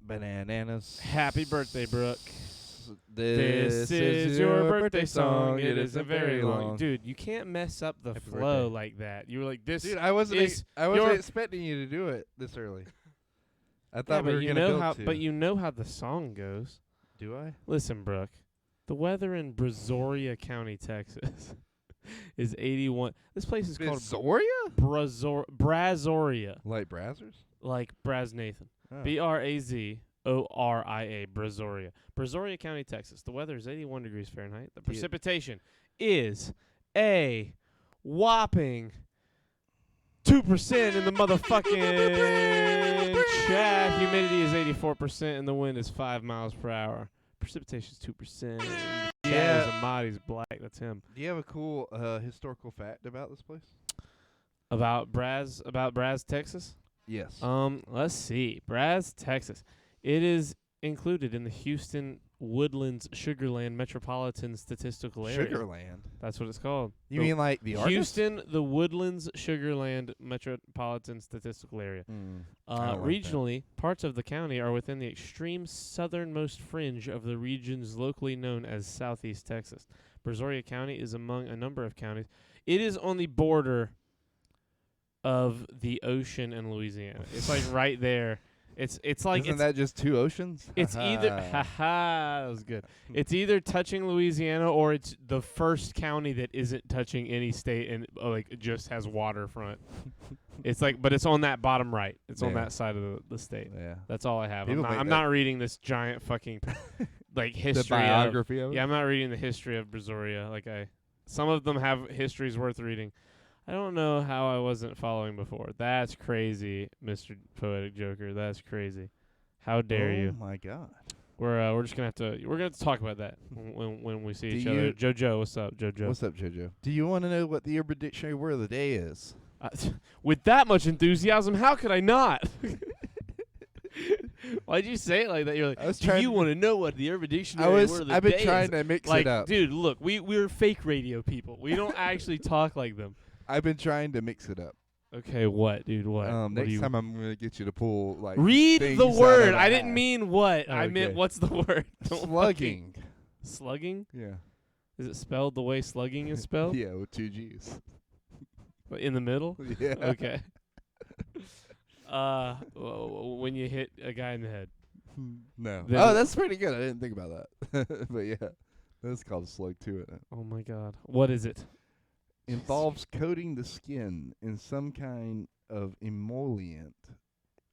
Bananas. Happy birthday, Brooke. This is your birthday song. It isn't very long. Dude, you can't mess up the Happy flow birthday. like that. You were like, this Dude, I wasn't is wasn't expecting you to do it this early. I thought we were you gonna know build how to. but you know how the song goes. Do I? Listen, Brooke. The weather in Brazoria County, Texas is 81. This place is called Brazoria? Brazoria. Like Brazzers? Like Braz Nathan. Oh. Brazoria. Brazoria. Brazoria County, Texas. The weather is 81 degrees Fahrenheit. The precipitation is a whopping 2% in the motherfucking chat. Humidity is 84% and the wind is 5 miles per hour. Precipitation is 2%. Yeah. Amadi's black. That's him. Do you have a cool historical fact about this place? About Braz, Texas? Yes. Let's see. Braz, Texas. It is included in the Houston Woodlands Sugarland Metropolitan Statistical Area. Sugarland? That's what it's called. You mean like the artist? Houston, the Woodlands Sugarland Metropolitan Statistical Area. I don't like Regionally, parts of the county are within the extreme southernmost fringe of the regions locally known as Southeast Texas. Brazoria County is among a number of counties. It is on the border of the ocean and Louisiana. It's like right there. It's like Isn't that just two oceans? It's either that was good. It's either touching Louisiana or it's the first county that isn't touching any state and like just has waterfront. It's like, but it's on that bottom right. It's on that side of the state. Yeah. That's all I have. People I'm not reading this giant fucking like history. The biography of it? Yeah, I'm not reading the history of Brazoria. Some of them have histories worth reading. I don't know how I wasn't following before. That's crazy, Mr. Poetic Joker. That's crazy. How dare you? Oh my God. We're just gonna have to talk about that when we see each other. JoJo, what's up, JoJo? What's up, JoJo? Do you want to know what the Urban Dictionary word of the day is? With that much enthusiasm, how could I not? Why'd you say it like that? You're like, do you want to know what the Urban Dictionary word of the day is? I've been trying to mix it up. Dude, look, we're fake radio people. We don't actually talk like them. I've been trying to mix it up. Okay, what, dude? What? Next time I'm going to get you to pull, like, read things the word. I didn't mean what. Oh, I meant, what's the word? Slugging. Slugging? Yeah. Is it spelled the way slugging is spelled? Yeah, with 2 G's. In the middle? Yeah. Okay. When you hit a guy in the head. No. Oh, that's pretty good. I didn't think about that. But yeah, that's called a slug too, isn't it? Oh my God. What is it? Involves coating the skin in some kind of emollient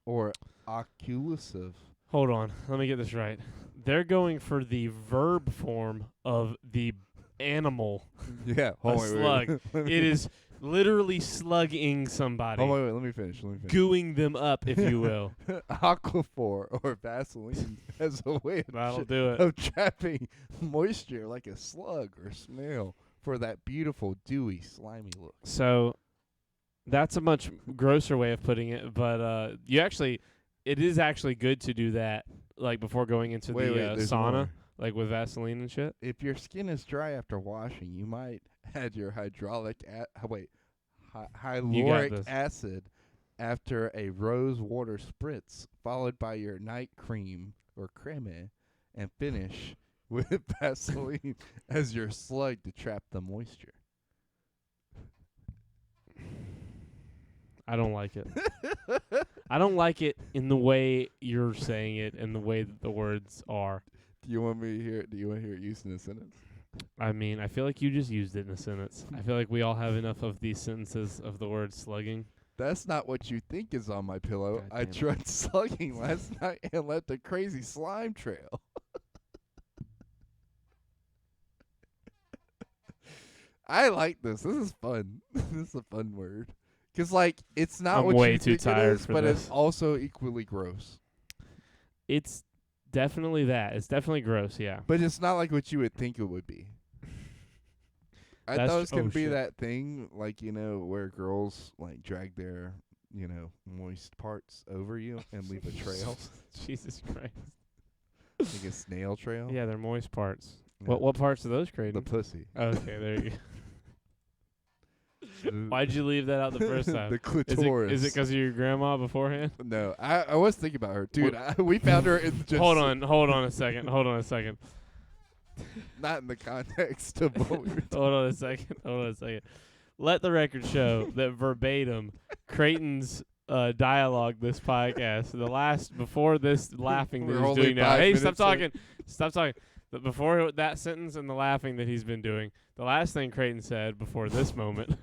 or occlusive. Hold on. Let me get this right. They're going for the verb form of the animal. Yeah. A slug. It is literally slugging somebody. Oh, wait, let me finish. Gooing them up, if you will. Aquaphor or Vaseline as a way of trapping moisture like a slug or snail for that beautiful, dewy, slimy look. So that's a much grosser way of putting it, but it is actually good to do that like before going into the sauna, more. like with Vaseline and shit. If your skin is dry after washing, you might add your hyaluronic acid after a rose water spritz, followed by your night cream or creme, and finish with Vaseline as your slug to trap the moisture. I don't like it. I don't like it in the way you're saying it and the way that the words are. Do you want me to hear it? Do you want to hear it used in a sentence? I mean, I feel like you just used it in a sentence. I feel like we all have enough of these sentences of the word slugging. That's not what you think is on my pillow. I tried slugging last night and left a crazy slime trail. I like this. This is fun. This is a fun word. Because, like, it's not what you think it is, but it's also equally gross. It's definitely that. It's definitely gross, yeah. But it's not like what you would think it would be. I thought it was going to be that thing, like, where girls, like, drag their, moist parts over you and leave a trail. Jesus Christ. Like a snail trail? Yeah, they're moist parts. Yeah. What parts are those creating? The pussy. Okay, there you go. Why'd you leave that out the first time? The clitoris. Is it because of your grandma beforehand? No, I was thinking about her, dude. We found her in just Hold on a second. not in the context of what we were talking. Hold on a second. Let the record show that verbatim, Creighton's dialogue this podcast, before this laughing that We're he's only doing now. 5 Hey, stop minutes talking. Stop talking. But before that sentence and the laughing that he's been doing, the last thing Creighton said before this moment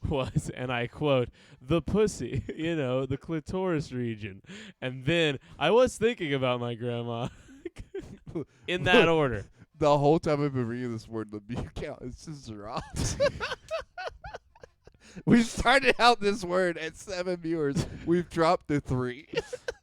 was, and I quote, the pussy, the clitoris region. And then I was thinking about my grandma in that order. The whole time I've been reading this word, the view count is just dropped. We started out this word at 7 viewers. We've dropped to 3.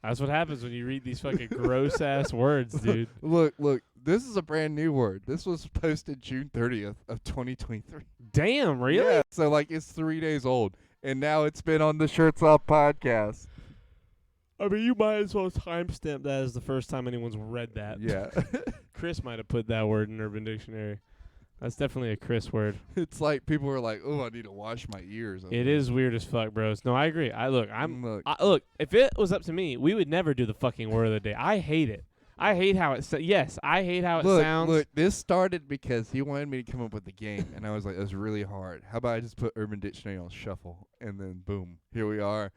That's what happens when you read these fucking gross ass words, dude. Look. This is a brand new word. This was posted June 30th of 2023. Damn, really? Yeah, so it's 3 days old, and now it's been on the Shirts Off podcast. I mean, you might as well timestamp that as the first time anyone's read that. Yeah. Chris might have put that word in Urban Dictionary. That's definitely a Chris word. It's like people are like, "Oh, I need to wash my ears." It is weird as fuck, bros. No, I agree. Look. Look, if it was up to me, we would never do the fucking word of the day. I hate it. I hate how it yes, I hate how it sounds. Look, this started because he wanted me to come up with a game, and I was like, that's really hard. How about I just put Urban Dictionary on shuffle, and then boom, here we are,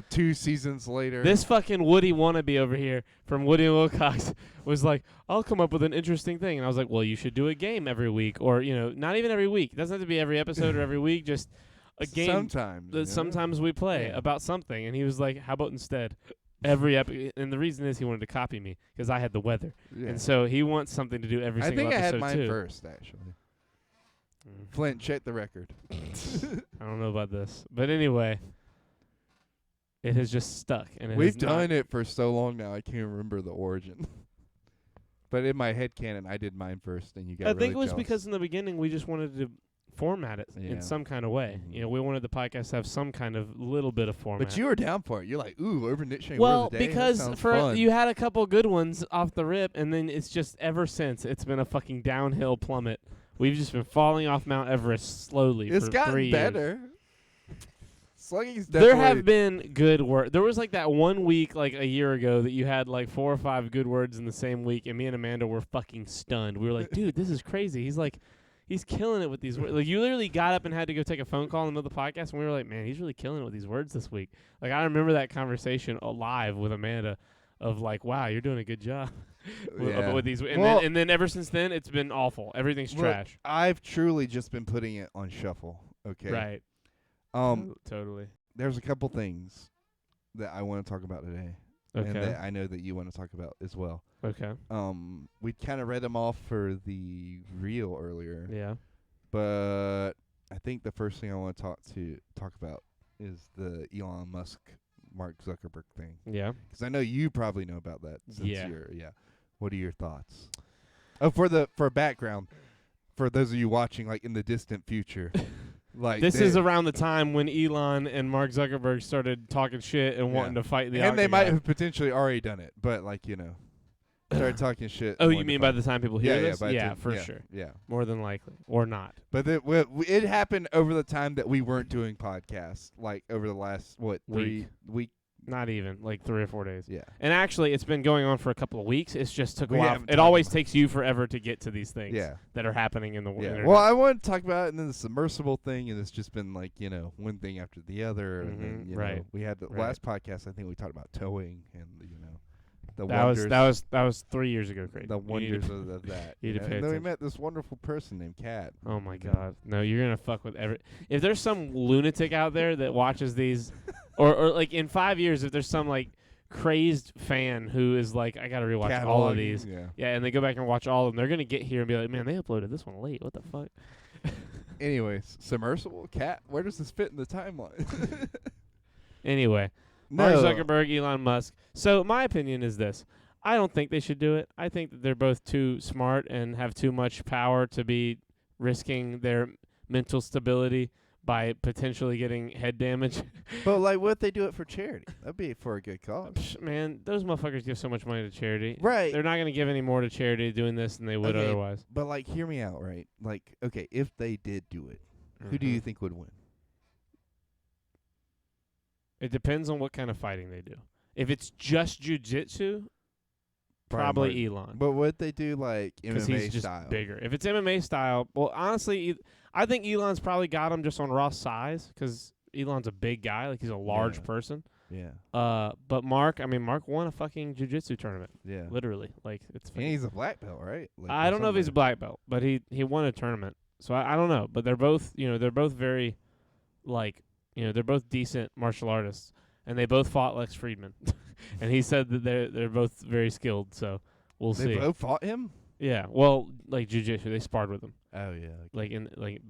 2 seasons later. This fucking Woody wannabe over here from Woody and Wilcox was like, I'll come up with an interesting thing. And I was like, well, you should do a game every week, or, not even every week. It doesn't have to be every episode or every week, just a game sometimes that sometimes we play about something. And he was like, how about instead? Every and the reason is he wanted to copy me because I had the weather, and so he wants something to do every single episode. I think I had mine too. First, actually. Flint, check the record. I don't know about this, but anyway, it has just stuck, and we've done it for so long now. I can't remember the origin. But in my head canon, I did mine first, and you got. I think it was jealous. because in the beginning we just wanted to format it in some kind of way. Mm-hmm. We wanted the podcast to have some kind of little bit of format. But you were down for it. You're like, ooh, Urban Dictionary well, word of the day. because fun. you had a couple good ones off the rip, and then it's just ever since it's been a fucking downhill plummet. We've just been falling off Mount Everest slowly. It's for gotten 3 years. better. Slugging's definitely. There have been good work. There was that 1 week a year ago that you had 4 or 5 good words in the same week, and me and Amanda were fucking stunned. We were like, dude, this is crazy. He's killing it with these words. You literally got up and had to go take a phone call in the middle of the podcast, and we were like, man, he's really killing it with these words this week. I remember that conversation live with Amanda of wow, you're doing a good job with these. And then ever since then, it's been awful. Everything's trash. I've truly just been putting it on shuffle. Okay. Right. Totally. There's a couple things that I want to talk about today. Okay. And that I know that you want to talk about as well. Okay. We kind of read them off for the reel earlier. Yeah. But I think the first thing I want to talk about is the Elon Musk, Mark Zuckerberg thing. Yeah. Because I know you probably know about that. Since Yeah. What are your thoughts? Oh, for background, for those of you watching, in the distant future. This is around the time when Elon and Mark Zuckerberg started talking shit and wanting to fight the and they might guy. have potentially already done it, but started talking shit. Oh, you mean by the time people hear this? Yeah, for sure. Yeah, more than likely, or not. But it happened over the time that we weren't doing podcasts, over the last 3 week. Not even 3 or 4 days. Yeah. And actually, it's been going on for a couple of weeks. It's just took a while. haven't It always takes you forever to get to these things that are happening in the world. Yeah. Well, I want to talk about it, and then the submersible thing, and it's just been one thing after the other. And then, right. We had the last podcast. I think we talked about towing and the that wonders. that was 3 years ago, Craig. The wonders of that. You need to pay and then we attention. met this wonderful person named Kat. Oh my God! No, you're gonna fuck with If there's some lunatic out there that watches these, or in 5 years, if there's some crazed fan who is I gotta rewatch all of these, and they go back and watch all of them, they're gonna get here and be like, man, they uploaded this one late. What the fuck? Anyways, submersible Kat. Where does this fit in the timeline? Anyway, Mark Zuckerberg, Elon Musk. So my opinion is this. I don't think they should do it. I think that they're both too smart and have too much power to be risking their mental stability by potentially getting head damage. But what if they do it for charity? That'd be for a good cause. Man, those motherfuckers give so much money to charity. Right. They're not going to give any more to charity doing this than they would otherwise. But hear me out, right? Okay, if they did do it, who do you think would win? It depends on what kind of fighting they do. If it's just jiu-jitsu, probably Elon. But what they do like Because MMA he's just style? bigger. If it's MMA style, well, honestly, I think Elon's probably got him just on raw size because Elon's a big guy. Like, he's a large person. Yeah. But Mark won a fucking jiu-jitsu tournament. Yeah. Literally. Like, it's And he's a black belt, right? Like, I don't know if he's a black belt, but he won a tournament. So I don't know. But they're both, they're both very, like, they're both decent martial artists. And they both fought Lex Friedman. And he said that they're both very skilled, so we'll see. They both fought him? Yeah. Well, like jiu-jitsu, they sparred with him. Oh yeah. Like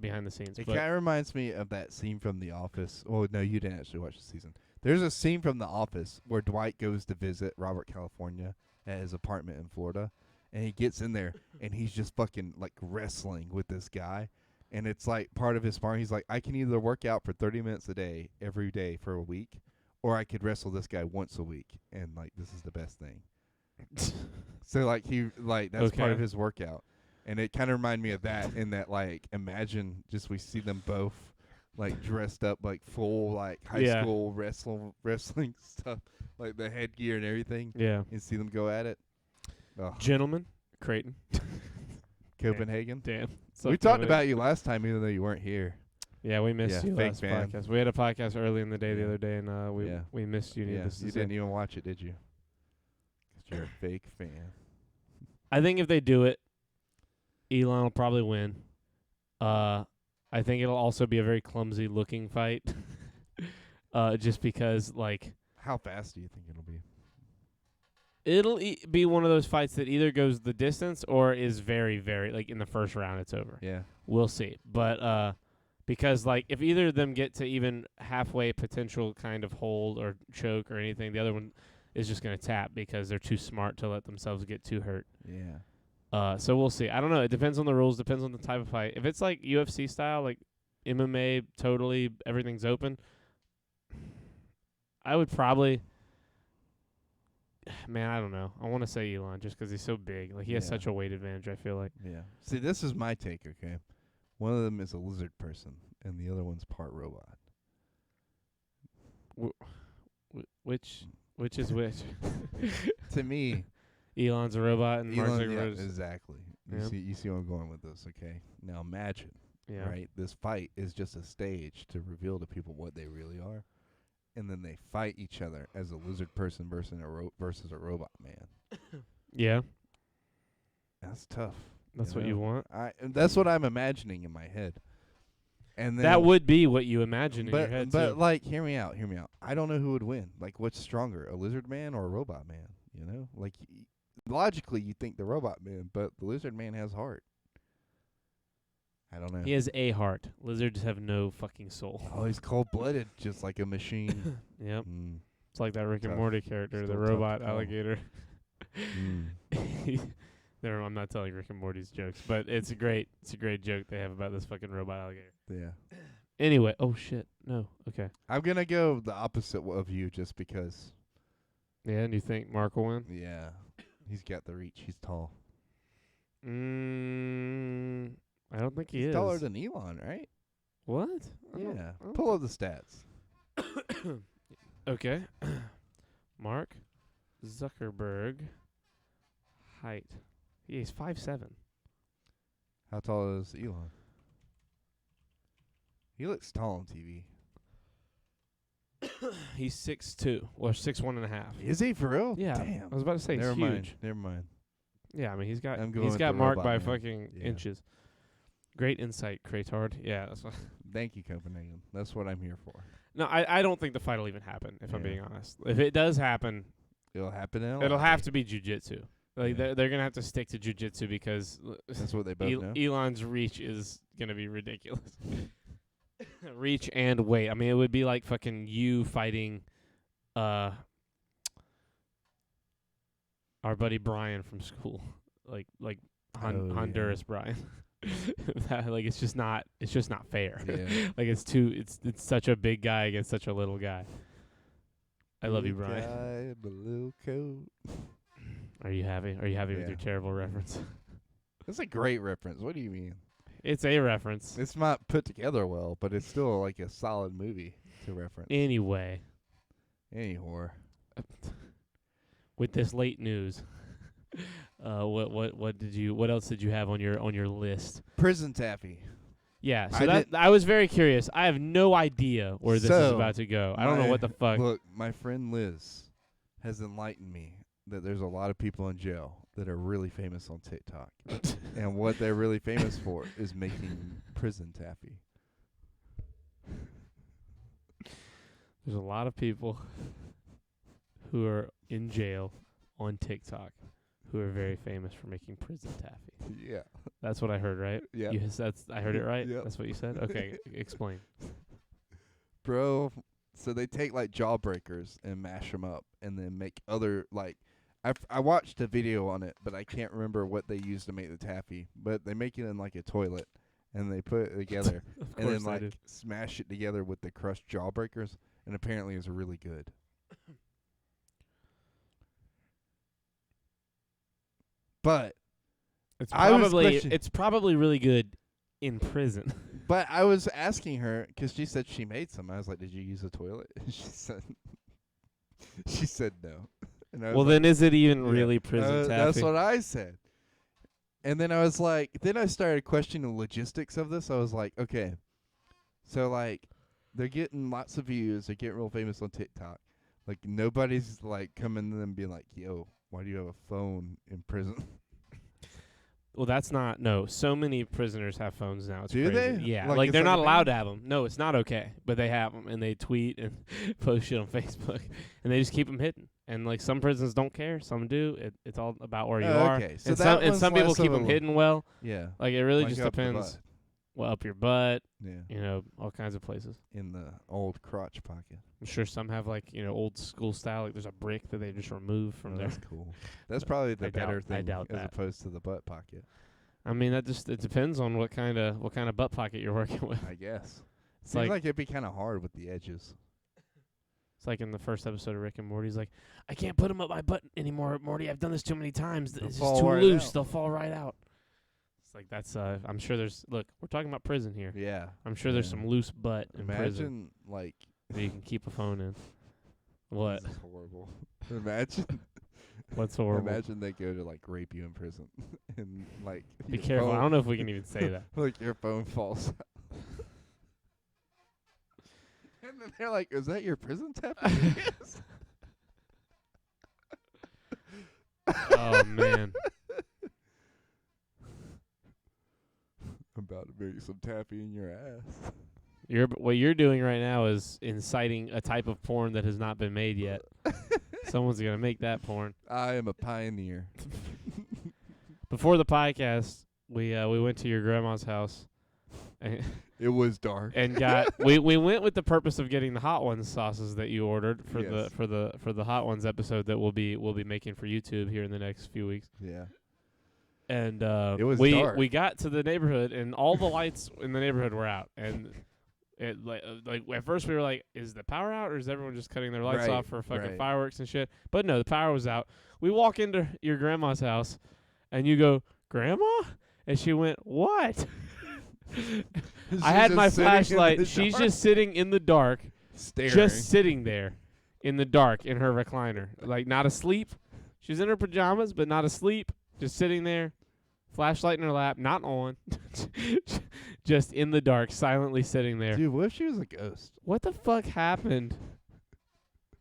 behind the scenes. It kind of reminds me of that scene from The Office. Oh no, you didn't actually watch the season. There's a scene from The Office where Dwight goes to visit Robert California at his apartment in Florida, and he gets in there and he's just fucking like wrestling with this guy. And it's like part of his sparring. He's like, I can either work out for 30 minutes a day every day for a week, or I could wrestle this guy once a week, and like this is the best thing. So like that's part of his workout, and it kind of reminded me of that. In that, like, imagine just we see them both like dressed up like full like high school wrestling stuff, like the headgear and everything. Yeah, and see them go at it. Gentlemen, Creighton, Copenhagen. Damn. We talked about you last time, even though you weren't here. Yeah, we missed you last podcast. We had a podcast early in the day the other day, and we missed you. Yeah, you didn't even watch it, did you? 'Cause you're a fake fan. I think if they do it, Elon will probably win. I think it'll also be a very clumsy looking fight. Just because, like, how fast do you think it'll be? It'll be one of those fights that either goes the distance or is very, very, like, in the first round it's over. Yeah. We'll see. But because, like, if either of them get to even halfway potential kind of hold or choke or anything, the other one is just going to tap because they're too smart to let themselves get too hurt. Yeah. So we'll see. I don't know. It depends on the rules, depends on the type of fight. If it's like UFC style, like MMA, totally everything's open, I would probably, man, I don't know. I want to say Elon just 'cause he's so big. Like, he has such a weight advantage, I feel like. Yeah. See, this is my take, okay? One of them is a lizard person, and the other one's part robot. Which is which? To me, Elon's a robot and Mark Zuckerberg exactly. You see where I'm going with this, okay? Now imagine, right? This fight is just a stage to reveal to people what they really are, and then they fight each other as a lizard person versus a robot man. Yeah. That's tough. That's what you want? That's what I'm imagining in my head. And then that would be what you imagine in your head, but too. like, hear me out. I don't know who would win. Like, what's stronger, a lizard man or a robot man? You know? Like, logically, you think the robot man, but the lizard man has heart. I don't know. He has a heart. Lizards have no fucking soul. Oh, he's cold-blooded, just like a machine. Yep. It's like that Rick and Morty character, the Still robot tough to alligator. I'm not telling Rick and Morty's jokes, but it's a great joke they have about this fucking robot alligator. Yeah. Anyway, oh shit, no, okay. I'm gonna go the opposite of you just because. Yeah, and you think Mark will win? Yeah, he's got the reach. He's tall. I don't think he is. He's taller than Elon, right? What? Yeah. Pull up the stats. Okay. Mark Zuckerberg height. He's 5'7". How tall is Elon? He looks tall on TV. He's 6'2", or 6'1.5". Is he for real? Yeah. Damn. I was about to say Never he's huge. Never mind. Yeah, I mean he's got the Mark robot by man. fucking inches. Great insight, Craytard. Yeah, that's what Thank you, Copenhagen. That's what I'm here for. No, I don't think the fight will even happen, if I'm being honest. If it does happen, it'll happen. It'll have to be jiu-jitsu. Like they're gonna have to stick to jiu-jitsu because that's what they both know. Elon's reach is gonna be ridiculous. Reach and weight. I mean, it would be like fucking you fighting our buddy Brian from school, like Honduras Brian. Like it's just not fair. Yeah. Like it's such a big guy against such a little guy. I love you, Brian. Guy in the little coat. Are you happy? Are you happy with your terrible reference? That's a great reference. What do you mean? It's a reference. It's not put together well, but it's still like a solid movie to reference. Anyway, Any whore. With this late news, what else did you have on your list? Prison taffy. Yeah, I so I was very curious. I have no idea where this is about to go. I don't know what the fuck. Look, my friend Liz has enlightened me that there's a lot of people in jail that are really famous on TikTok. And what they're really famous for is making prison taffy. There's a lot of people who are in jail on TikTok who are very famous for making prison taffy. Yeah. That's what I heard, right? Yeah. I heard it right? Yep. That's what you said? Okay, explain. Bro, so they take like jawbreakers and mash them up and then make other like I watched a video on it, but I can't remember what they use to make the taffy. But they make it in like a toilet and they put it together and then like smash it together with the crushed jawbreakers, and apparently it's really good. But it's probably really good in prison. But I was asking her because she said she made some. I was like, "Did you use a toilet?" She said no. And I was well, then is it even really prison taffy? That's what I said. And then I was like, then I started questioning the logistics of this. I was like, okay, so like they're getting lots of views. They're getting real famous on TikTok. Like nobody's like coming to them being like, "Yo, why do you have a phone in prison?" Well, that's not no. So many prisoners have phones now. It's do crazy. they? Yeah, Like like it's they're like not a allowed thing? to have them. No, it's not okay. But they have them, and they tweet and post shit on Facebook, and they just keep them hidden. And like some prisons don't care, some do. It's all about where you are. Okay, so And some people keep them hidden well. Yeah. Like it really Like just up the depends. butt. Well, up your butt, Yeah. all kinds of places. In the old crotch pocket. I'm sure some have like old school style. Like there's a brick that they just remove from there. That's cool. That's probably the better thing I doubt as that. opposed to the butt pocket. I mean, it depends on what kind of butt pocket you're working with. I guess. It's Seems like like it'd be kind of hard with the edges. it's like in the first episode of Rick and Morty. He's like, I can't put them up my butt anymore, Morty. I've done this too many times. They'll It's fall just too right loose. out. They'll fall right out. It's like that's. I'm sure there's. Look, we're talking about prison here. Yeah. I'm sure there's Yeah. some loose butt in prison Imagine like that you can keep a phone in. What? This is horrible. Imagine. What's horrible? Imagine they go to like rape you in prison and like Be your careful. I phone- don't know if we can even say that. like your phone falls out. And then they're like, "Is that your prison tap?" Yes. Oh man. I'm about to make some taffy in your ass. What you're doing right now is inciting a type of porn that has not been made yet. Someone's gonna make that porn. I am a pioneer. Before the podcast, we went to your grandma's house, and, It was dark. and got we went with the purpose of getting the Hot Ones sauces that you ordered for Yes. the Hot Ones episode that we'll be making for YouTube here in the next few weeks. Yeah. And It was we dark. we got to the neighborhood and all the lights in the neighborhood were out, and it like at first we were like, is the power out or is everyone just cutting their lights Right, off for fucking right. fireworks and shit? But no, the power was out. We walk into your grandma's house and you go, "Grandma?" And she went, "What?" I had my flashlight. She's just sitting in the dark, staring. just sitting there in the dark in her recliner, like not asleep. She's in her pajamas, but not asleep, just sitting there, flashlight in her lap, not on, just in the dark, silently sitting there. Dude, what if she was a ghost? What the fuck happened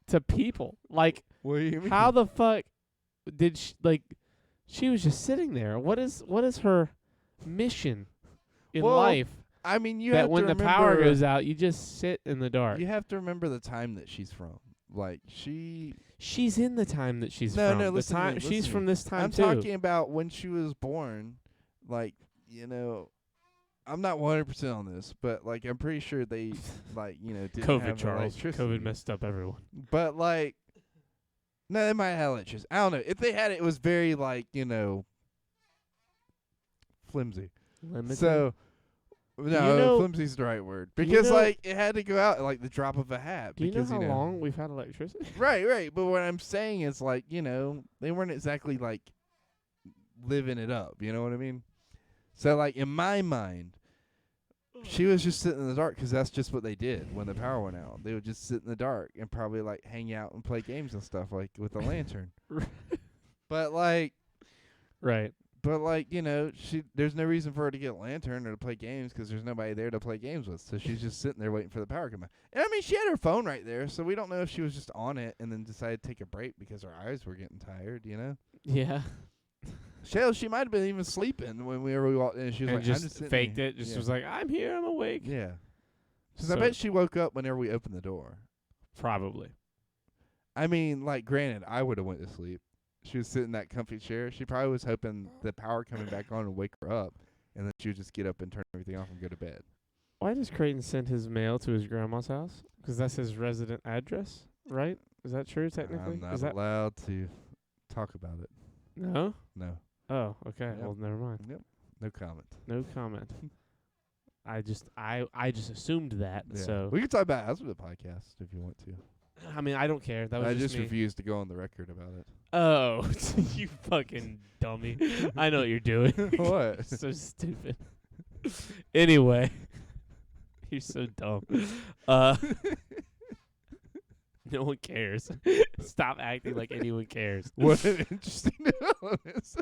to people? Like, What do you mean? how the fuck did she, like, she was just sitting there. What is her mission in Well, life? I mean, you That have when to the power remember- goes out, you just sit in the dark. You have to remember the time that she's from. Like She's in the time that she's No, from. no, The listen to time me, she's listen to from me. this time I'm too. talking about when she was born. Like, I'm not 100% on this, but like I'm pretty sure they didn't COVID, have Charles. electricity. COVID messed up everyone. But like, no, they might have electricity. I don't know. If they had it, it was very flimsy. Limited? So, no, you know- flimsy's the right word do you because know- like it had to go out at like the drop of a hat. Do you know because, how long we've had electricity? Right. But what I'm saying is like they weren't exactly like living it up. You know what I mean? So like in my mind, she was just sitting in the dark because that's just what they did when the power went out. They would just sit in the dark and probably like hang out and play games and stuff like with a lantern. But like, Right. but like there's no reason for her to get a lantern or to play games because there's nobody there to play games with. So she's just sitting there waiting for the power to come back. And I mean, she had her phone right there, so we don't know if she was just on it and then decided to take a break because her eyes were getting tired. Yeah. She might have been even sleeping when we walked in. She was And like, just I'm just faked here. it. Just was like, I'm here. I'm awake. Yeah. Because So- I bet she woke up whenever we opened the door. Probably. I mean, like, granted, I would have went to sleep. She was sitting in that comfy chair. She probably was hoping the power coming back on would wake her up, and then she would just get up and turn everything off and go to bed. Why does Creighton send his mail to his grandma's house? Because that's his resident address, right? Is that true, technically? I'm not Is that allowed to talk about it. No? No. Oh, okay. Yep. Well, never mind. Yep. No comment. No comment. I just assumed that. Yeah. So We can talk about it after the podcast if you want to. I mean, I don't care. That was I just just me. refuse to go on the record about it. Oh, you fucking dummy! I know what you're doing. What? So stupid. Anyway, you're so dumb. No one cares. Stop acting like anyone cares. What an interesting development.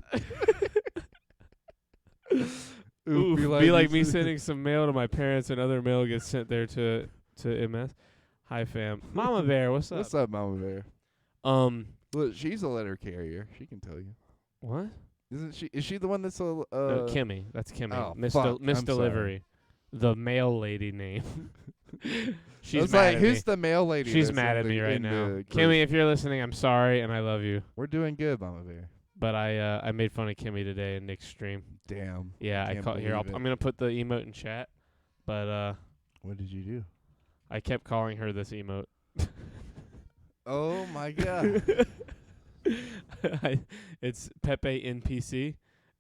Oof, be like me sending some mail to my parents and other mail gets sent there to MS. Hi fam. Mama Bear, what's up? What's up, Mama Bear? Look, she's a letter carrier. She can tell you. What? Isn't she? Is she the one that's a No, Kimmy. That's Kimmy. oh, Miss fuck, Miss I'm Delivery. The mail lady name. She's I was mad like, at who's me. the mail lady? She's that's mad in at me the- right in now. the group? Kimmy, if you're listening, I'm sorry and I love you. We're doing good, Mama Bear. But I made fun of Kimmy today in Nick's stream. Damn. Yeah, I Can't caught here. believe it. I'm gonna put the emote in chat. But What did you do? I kept calling her this emote. Oh my god. It's Pepe NPC,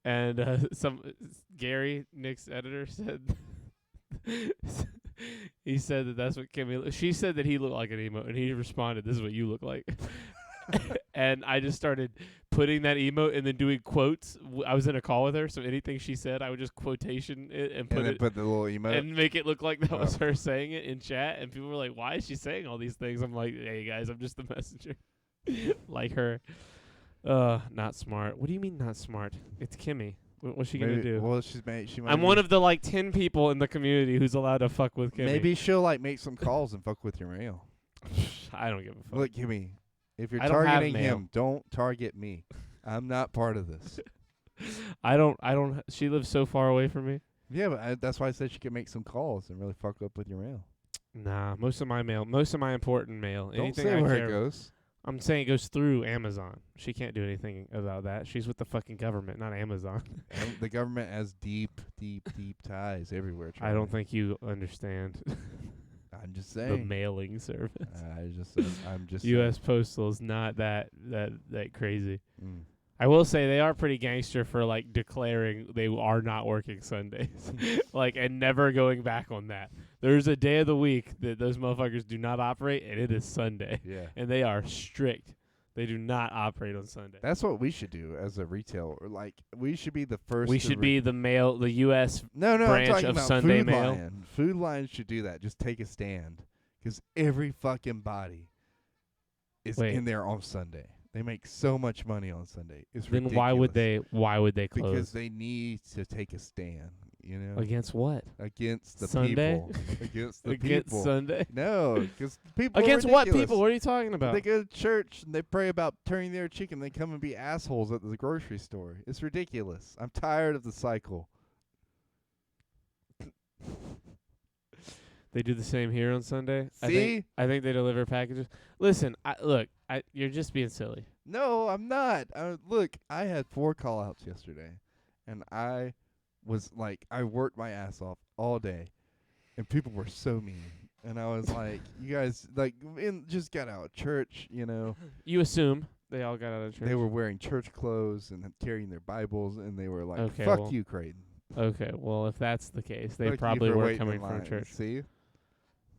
and Gary, Nick's editor, said he said that's what Kimmy. She said that he looked like an emote, and he responded, "This is what you look like." And I just started putting that emote and then doing quotes. I was in a call with her, so anything she said, I would just quotation it and put and then it put the little emote. and make it look like that was Oh. her saying it in chat. And people were like, "Why is she saying all these things?" I'm like, "Hey guys, I'm just the messenger." Like her. Not smart. What do you mean not smart? It's Kimmy. What's she gonna do? Well, she might. I'm one of the 10 people in the community who's allowed to fuck with Kimmy. Maybe she'll make some calls and fuck with your mail. I don't give a fuck. Look, Kimmy, if you're I don't have targeting mail. him, don't target me. I'm not part of this. I don't. She lives so far away from me. Yeah, but that's why I said she could make some calls and really fuck up with your mail. Nah, most of my important mail. Don't anything say I where care it goes. I'm saying it goes through Amazon. She can't do anything about that. She's with the fucking government, not Amazon. The government has deep ties everywhere. I don't think you understand I'm just the saying. mailing service. I'm just. U.S. Postal is not that crazy. saying. I will say they are pretty gangster for declaring they are not working Sundays, and never going back on that. There's a day of the week that those motherfuckers do not operate, and it is Sunday, Yeah. and they are strict. They do not operate on Sunday. That's what we should do as a retailer. We should be the first. We to should be the U.S. No, branch I'm talking of about Sunday Food Mail. Lion. Food Lion should do that. Just take a stand, because every fucking body is Wait. in there on Sunday. They make so much money on Sunday. It's Then ridiculous. why would they close? Because they need to take a stand. Against what? Against the Sunday? people. Against the Against people. Sunday? No, because people. Against are what ridiculous. people? What are you talking about? They go to church and they pray about turning their cheek and they come and be assholes at the grocery store. It's ridiculous. I'm tired of the cycle. They do the same here on Sunday. See? I think they deliver packages. Listen, you're just being silly. No, I'm not. Look, I had 4 call-outs yesterday, and I was I worked my ass off all day, and people were so mean. And I was like, you guys, just got out of church, You assume they all got out of church. They were wearing church clothes and carrying their Bibles, and they were like, Okay, fuck well, you, Creighton. Okay, well, if that's the case, they Fuck you probably for were waiting coming in from line. church. See?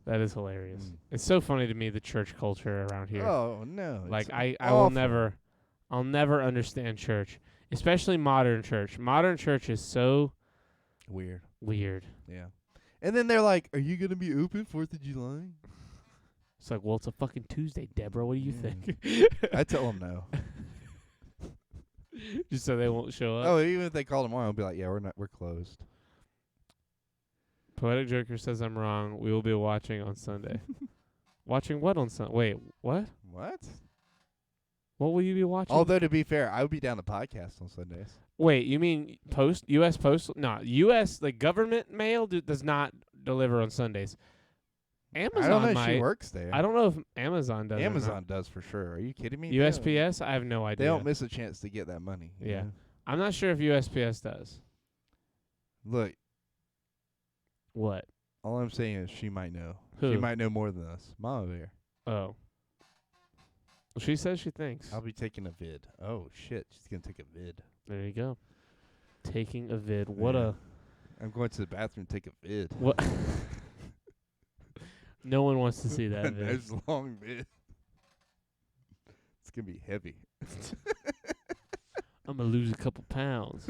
That is hilarious. Mm. It's so funny to me, the church culture around here. Oh, no. it's I awful. I'll never understand church, especially modern church. Modern church is so Weird. weird. Yeah. And then they're like, "Are you gonna be open 4th of July?" It's like, well, it's a fucking Tuesday, Deborah. What do you Yeah. think? I tell them no. Just so they won't show up. Oh, even if they call tomorrow, I'll be like, "Yeah, we're closed." Poetic Joker says I'm wrong. We will be watching on Sunday. Watching what on Sunday? Wait, what? What? What will you be watching? Although to be fair, I would be down the podcast on Sundays. Wait, you mean U.S. Postal? No, U.S. like government mail does not deliver on Sundays. Amazon I don't know if might. she works there. I don't know if Amazon does. Amazon does for sure. Are you kidding me? USPS? I have no idea. They don't miss a chance to get that money. you Yeah. know? I'm not sure if USPS does. Look, What? all I'm saying is she might know. Who? She might know more than us. Mama Bear. Oh. Well, she says she thinks. I'll be taking a vid. Oh shit, she's gonna take a vid. There you go. Taking a vid. What Yeah. I'm going to the bathroom to take a vid. What? No one wants to see that A vid. nice long vid. It's gonna be heavy. I'm gonna lose a couple pounds.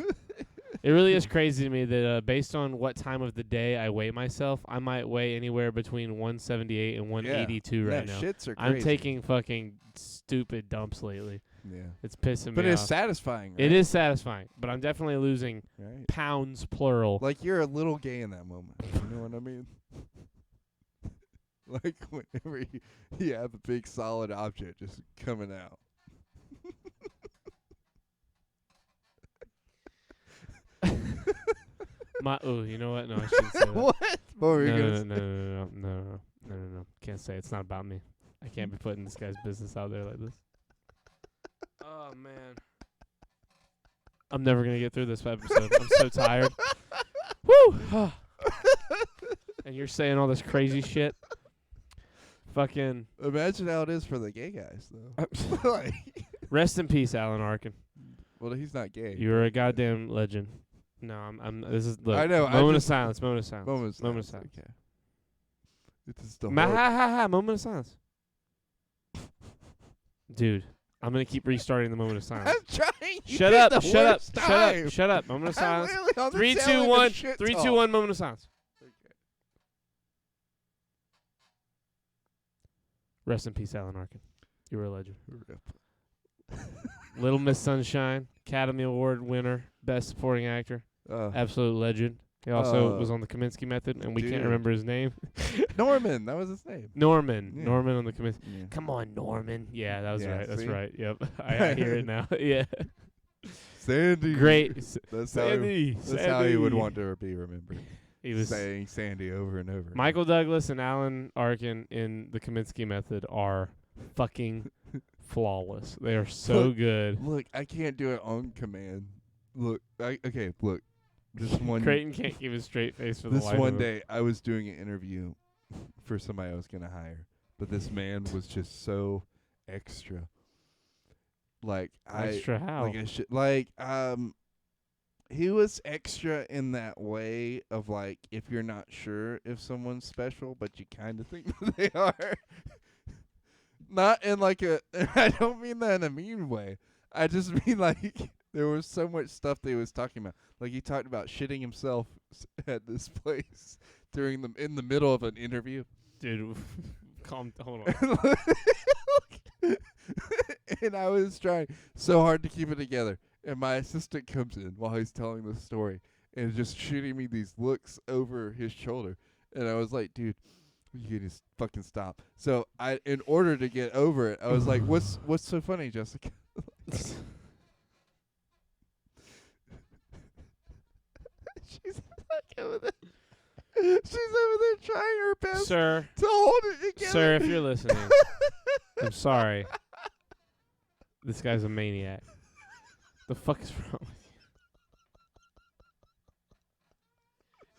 It really is crazy to me that based on what time of the day I weigh myself, I might weigh anywhere between 178 and 182 right now. Shits are crazy. I'm taking fucking stupid dumps lately. Yeah. It's pissing But me it's off. satisfying, right? It is satisfying, but I'm definitely losing Right. pounds plural. Like you're a little gay in that moment. You know what I mean? Like whenever you have a big solid object just coming out. You know what? No, I shouldn't say that. What? What were you No, gonna no, say? no, no, no, no, no, no, no, no. Can't say it. It's not about me. I can't be putting this guy's business out there like this. Oh man, I'm never gonna get through this episode. I'm so tired. Woo! And you're saying all this crazy shit. Fucking Imagine how it is for the gay guys, though. Like, rest in peace, Alan Arkin. well, he's not gay. You're a goddamn legend. No, I'm. This is. Look, I know, I Moment of just- silence. Moment of silence. Moment of Moment of silence, silence. Okay. It's the Ha horror- ha ha! Moment of silence. Dude, I'm gonna keep restarting the moment of silence. I'm trying. You Shut picked up! the Shut up! worst Shut time. up! Shut up! Moment of I'm silence. literally on the 3, tail 2, end of 1. shit 3, 2, talk. 1. Moment of silence. Rest in peace, Alan Arkin. You were a legend. Rip. Little Miss Sunshine, Academy Award winner, Best Supporting Actor, absolute legend. He also was on the Kaminsky Method, and we can't dude. remember his name. Norman, that was his name. Norman. Yeah. Norman on the Kaminsky. Yeah. Come on, Norman. Yeah, that was Yeah, right. That's see? right. Yep. I hear it now. Yeah. Sandy. Great. That's Sandy. how he would Sandy. want to be remembered. He was saying Sandy over and over. Michael Douglas and Alan Arkin in the Kaminsky Method are fucking flawless. They are so Look, good. Look, I can't do it on command. Look, look. This one Creighton can't keep a straight face for the this life one of him. day I was doing an interview for somebody I was gonna hire, but this man was just so extra. Like Extra how? he was extra in that way of like if you're not sure if someone's special, but you kind of think that they are. Not in like a. I don't mean that in a mean way. I just mean like there was so much stuff that he was talking about. Like he talked about shitting himself at this place in the middle of an interview. Dude, hold on. And I was trying so hard to keep it together. And my assistant comes in while he's telling the story and is just shooting me these looks over his shoulder. And I was like, dude, you can just fucking stop. So in order to get over it, I was like, what's so funny, Jessica? She's like over there. She's over there trying her best Sir, to hold it together. sir, if you're listening, I'm sorry. This guy's a maniac. The fuck is wrong with you?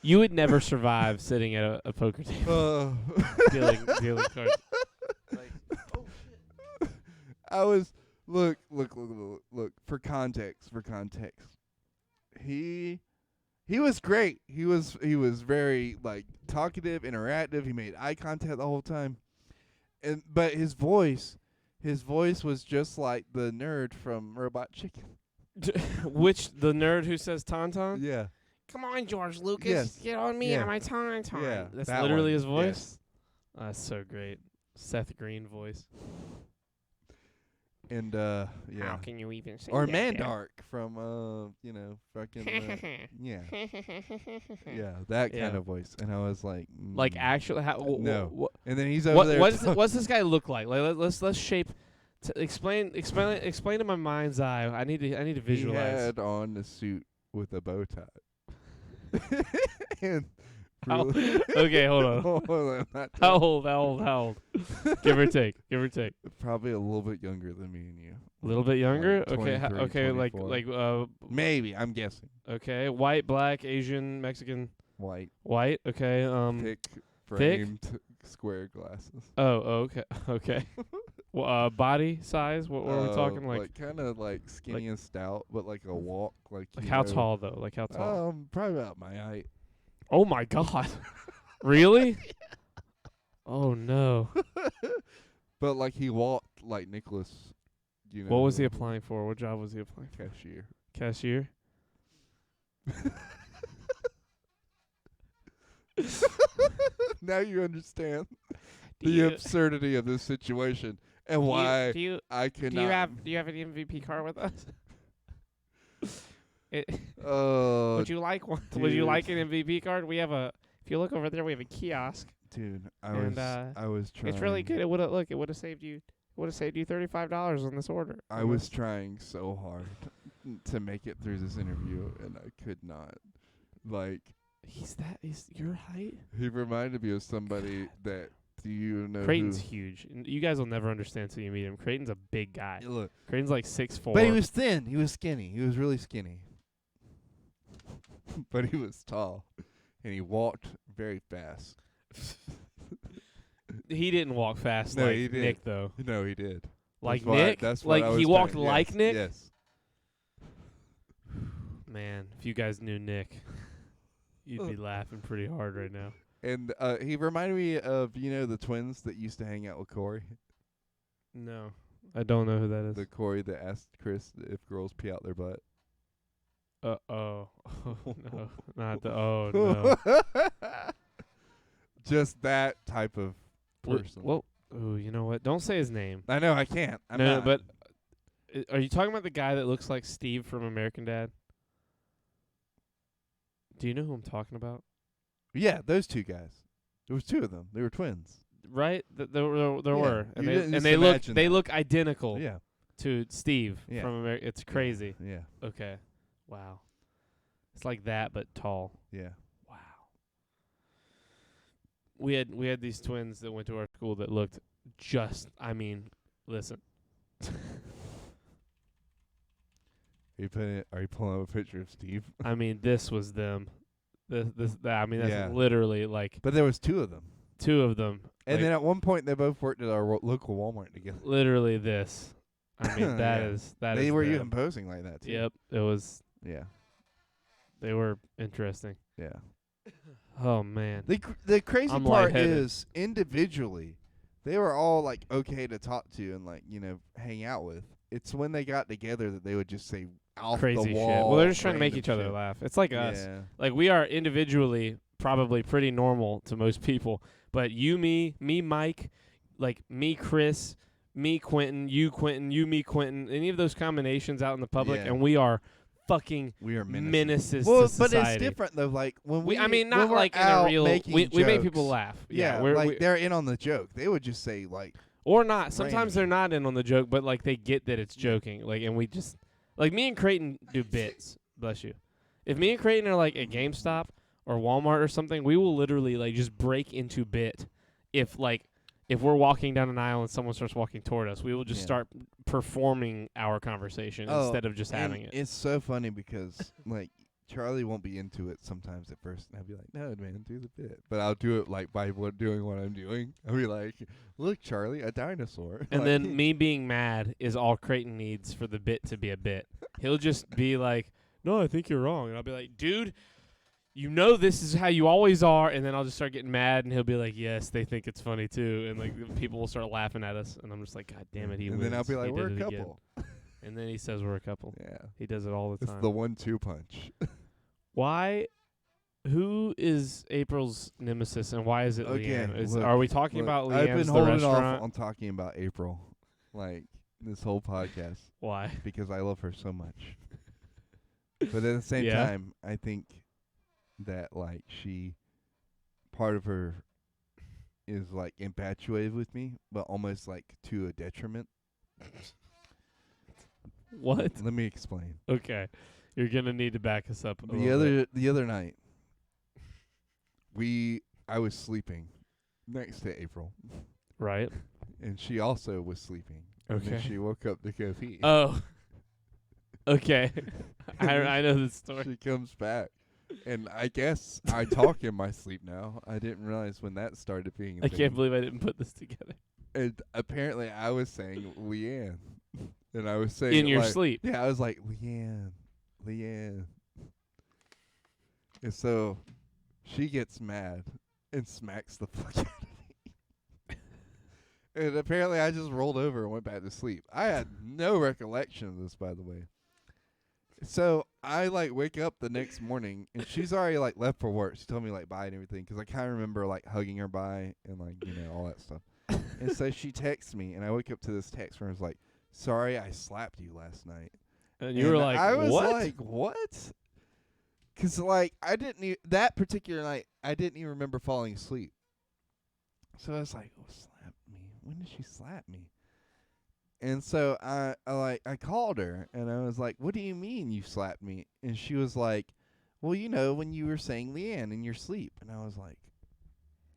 You would never survive sitting at a poker table dealing cards. Like, oh shit. I was look for context. He was great. He was very like talkative, interactive. He made eye contact the whole time. But his voice was just like the nerd from Robot Chicken. Which the nerd who says Tauntaun? Yeah. come on, George Lucas, Yes. get on me Yeah. on my time. Yeah, That's that literally one. his voice. Yes. That's so great. Seth Green voice. And How yeah. can you even say Or that? Mandark from fucking yeah. Yeah, that Yeah. kind of voice. And I was like, Like actually, no. And then he's over there. What's this guy look like? Like let's shape. Explain in my mind's eye. I need to visualize. He had on the suit with a bow tie. And Okay, hold on. Hold on, not How old? Give or take. probably a little bit younger than me and you. A little bit younger. Like Okay. 23, Okay. 24. Maybe, I'm guessing. Okay. White, black, Asian, Mexican. White, White. Okay. thick, framed, square glasses. Oh. Okay. Okay. Body size. What are we talking like? Kind of like skinny and stout, but like a walk, like you How know, tall though? Like how tall? Probably about my height. Oh my God. Really? Oh no. But like he walked like Nicholas. You know. What was he applying for? What job was he applying for? Cashier. Cashier? Now you understand Do the you- absurdity of this situation and why Do you I cannot. do you have an MVP card with us? Would Would you like one? Would you dude. like an MVP card? We have a. If you look over there, we have a kiosk. Dude, I And, was trying. It's really good. It would have saved you. $35 on this order. I was trying so hard to make it through this interview, and I could not. Like, He's your height. he reminded me of somebody that. Do you know? Creighton's who? huge. You guys will never understand till you meet him. Creighton's a big guy. Look, Creighton's like 6'4". but he was thin. He was skinny. He was really skinny. But he was tall, and he walked very fast. He didn't walk fast No, like he did. Nick though. No, he did. Like That's why- Nick? that's what Like I he was walked trying- like yes, Nick? Yes. Man, if you guys knew Nick, you'd be laughing pretty hard right now. And he reminded me of the twins that used to hang out with Corey. No, I don't know who that is. The Corey that asked Chris if girls pee out their butt. Oh no, not the no. Just that type of person. Well, ooh, you know what? Don't say his name. I know I can't. I'm no, not. but are you talking about the guy that looks like Steve from American Dad? Do you know who I'm talking about? Yeah, those two guys. There was two of them. They were twins. Right? There Yeah, were, and you didn't just they imagine that. look identical Yeah. to Steve Yeah. from America. It's crazy. Yeah. Okay, wow. It's like that, but tall. Yeah. Wow. We had these twins that went to our school that looked just. I mean, listen. Are you pulling up a picture of Steve? I mean, this was them. I mean, that's Yeah. literally like But there was two of them. two of them. And like, then at one point they both worked at our local Walmart together. literally this. I mean, that Yeah. is that They is were them. even posing like that too. Yep, it was. Yeah. They were interesting. Yeah. Oh man. The crazy I'm part lightheaded. is individually, they were all like okay to talk to and like hang out with. It's when they got together that they would just say off Crazy the shit. wall. Well, they're just trying to make random each other shit. laugh. It's like us. Yeah. Like we are individually probably pretty normal to most people, but you, me, Mike, like me, Chris, me, Quentin, you, me, Quentin, any of those combinations out in the public, Yeah. and we are fucking We are menaces Well, to but society. it's different though. Like when I mean, when not we're like in a out real. making We make jokes, people laugh. Yeah, we're, like they're in on the joke. They would just say like, or not. Sometimes they're random. not in on the joke, but like they get that it's joking. Like, and we just like me and Creighton do bits. Bless you. If me and Creighton are like at GameStop or Walmart or something, we will literally like just break into bit. If we're walking down an aisle and someone starts walking toward us, we will just Yeah. start performing our conversation instead of just and having it. It's so funny because like Charlie won't be into it sometimes at first, and I'll be like, "No, man, do the bit." But I'll do it like by doing what I'm doing. I'll be like, "Look, Charlie, a dinosaur." And Like, then me being mad is all Creighton needs for the bit to be a bit. He'll just be like, "No, I think you're wrong," and I'll be like, "Dude, you know this is how you always are." And then I'll just start getting mad, and he'll be like, "Yes, they think it's funny too," and like people will start laughing at us, and I'm just like, "God damn it, he and wins." then I'll be like, He "We're did a it again." couple." And then he says we're a couple. Yeah, He does it all the it's time. the 1-2 punch. Why Who is April's nemesis and why is it Okay, Leanne? look, Are we talking Look, about I've Leanne's been the holding restaurant? off on talking about April, like this whole podcast, Why? because I love her so much. But at the same Yeah. time, I think that like part of her is like infatuated with me, but almost like to a detriment. What? Let me explain. Okay. You're going to need to back us up a little bit. The other night, I was sleeping next to April, Right? and she also was sleeping. And then Okay. she woke up to go pee. Oh. Okay. And then I know the story. She comes back, and I guess I talk in my sleep now. I didn't realize when that started being a I thing. can't believe I didn't put this together. And apparently, I was saying Leanne, and I was saying In it your like- sleep. Yeah, I was like Leanne. And so she gets mad and smacks the fuck out of me. And apparently, I just rolled over and went back to sleep. I had no recollection of this, by the way. So I like wake up the next morning, and she's already like left for work. She told me like bye and everything, 'cause I kind of remember like hugging her bye and like all that stuff. And so she texts me, and I wake up to this text where it was like, "Sorry, I slapped you last night." And you were like, I was what? like, "What?" 'Cause like I didn't that particular night I didn't even remember falling asleep. So I was like, "Oh, slap me! When did she slap me?" And so I called her, and I was like, "What do you mean you slapped me?" And she was like, "Well, when you were saying Leanne in your sleep." And I was like,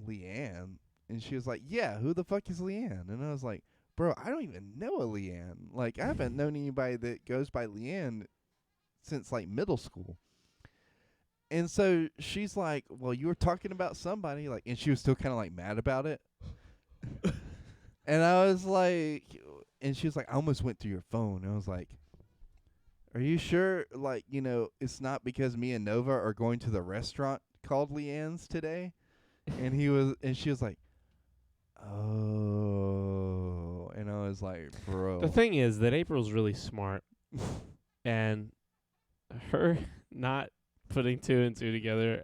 "Leanne?" And she was like, "Yeah, who the fuck is Leanne?" And I was like, "Bro, I don't even know a Leanne. Like, I haven't known anybody that goes by Leanne since like middle school." And so she's like, "Well, you were talking about somebody," like, and she was still kind of like mad about it. And I was like, and she was like, "I almost went through your phone." And I was like, "Are you sure? Like, it's not because me and Nova are going to the restaurant called Leanne's today?" And she was like, "Oh," and I was like, "Bro." The thing is that April's really smart, and her not putting two and two together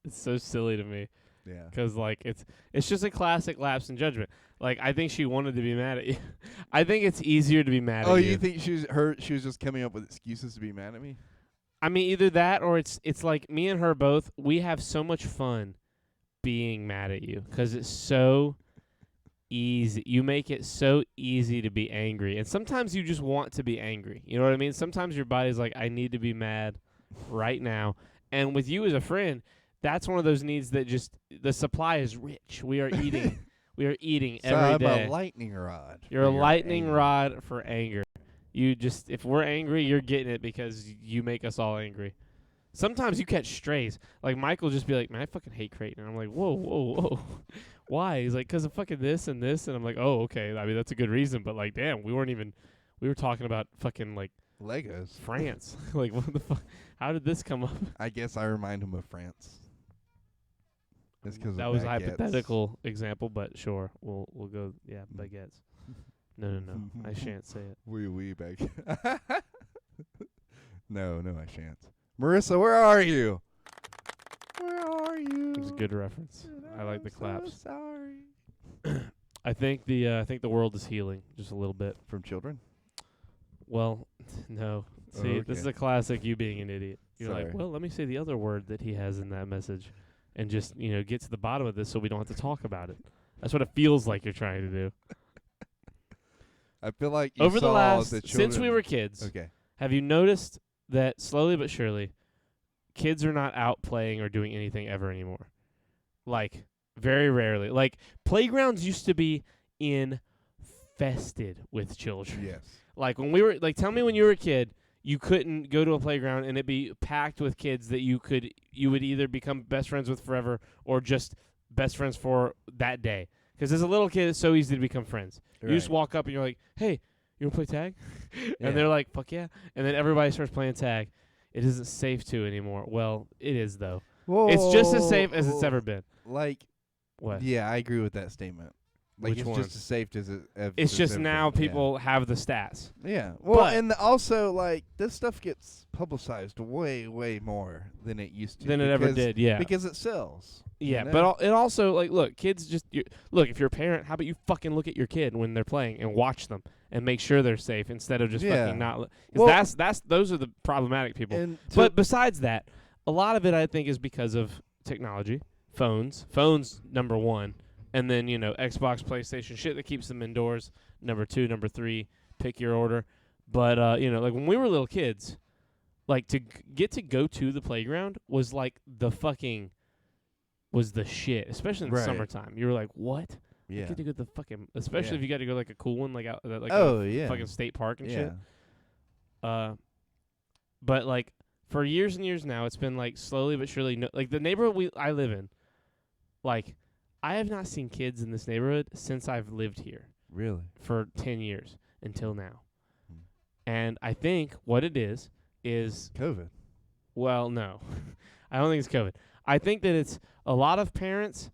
is so silly to me. Yeah. 'Cause like it's just a classic lapse in judgment. Like I think she wanted to be mad at you. I think it's easier to be mad Oh, at you. you think she was just coming up with excuses to be mad at me? I mean, either that or it's like me and her both. We have so much fun being mad at you 'cause it's so easy. You make it so easy to be angry, and sometimes you just want to be angry. You know what I mean? Sometimes your body's like, I need to be mad right now. And with you as a friend, that's one of those needs that just the supply is rich. We are eating. We are eating So every I'm day. a lightning rod. You're for a your lightning anger. rod for anger. You just if we're angry, you're getting it because you make us all angry. Sometimes you catch strays. Like Michael just be like, "Man, I fucking hate Creighton." And I'm like, "Whoa, whoa, whoa." Why? He's like, "'Cause of fucking this and this." And I'm like, "Oh, okay. I mean, that's a good reason." But like, damn, we were talking about fucking like Legos. France. Like, what the fuck? How did this come up? I guess I remind him of France. It's 'cause that of was a baguettes. hypothetical example, but sure, we'll go. Yeah, baguettes. No, I shan't say it. Oui, baguette. No, I shan't. Marissa, where are you? Where are you? It was a good reference. I like the I'm claps. So sorry. I think the world is healing just a little bit. From children? Well, no. See, this is okay. a classic you being an idiot. You're Sorry. like, well, let me say the other word that he has in that message and just, get to the bottom of this so we don't have to talk about it. That's what it feels like you're trying to do. I feel like you Over the saw last, the since we children- were kids, Okay. have you noticed that slowly but surely, kids are not out playing or doing anything ever anymore? Like, very rarely. Like, playgrounds used to be infested with children. Yes. Like, when we were, like, tell me when you were a kid, you couldn't go to a playground and it be packed with kids that you would either become best friends with forever or just best friends for that day. Because as a little kid, it's so easy to become friends. You just walk up and you're like, "Hey, you want to play tag?" Yeah. And they're like, "Fuck yeah." And then everybody starts playing tag. It isn't safe to anymore. Well, it is, though. Whoa, It's just as safe as it's ever been. Like, What? yeah, I agree with that statement. Like Which it's one? just as safe as It's just ever now been. people have the stats. Yeah. Well, But- and also like this stuff gets publicized way, way more than it used to. Than it ever did, yeah. Because it sells. Yeah, you know? but it also, like, look, kids just look. If you're a parent, how about you fucking look at your kid when they're playing and watch them and make sure they're safe instead of just Yeah. fucking not. Well- Because those are the problematic people. And But besides that, a lot of it I think is because of technology, phones number one, and then Xbox, PlayStation, shit that keeps them indoors. Number 2, number 3, pick your order. But like when we were little kids, like to get to go to the playground was like the shit, especially in the Right. summertime. You were like, what? yeah. You get to go to the fucking, especially Yeah. if you got to go like a cool one, like out, like Oh a yeah. fucking state park and yeah. shit. But like for years and years now, it's been like slowly but surely. Like the neighborhood I live in, like I have not seen kids in this neighborhood since I've lived here Really. for 10 years until now. Hmm. And I think what it is COVID. well, no, I don't think it's COVID. I think that it's a lot of parents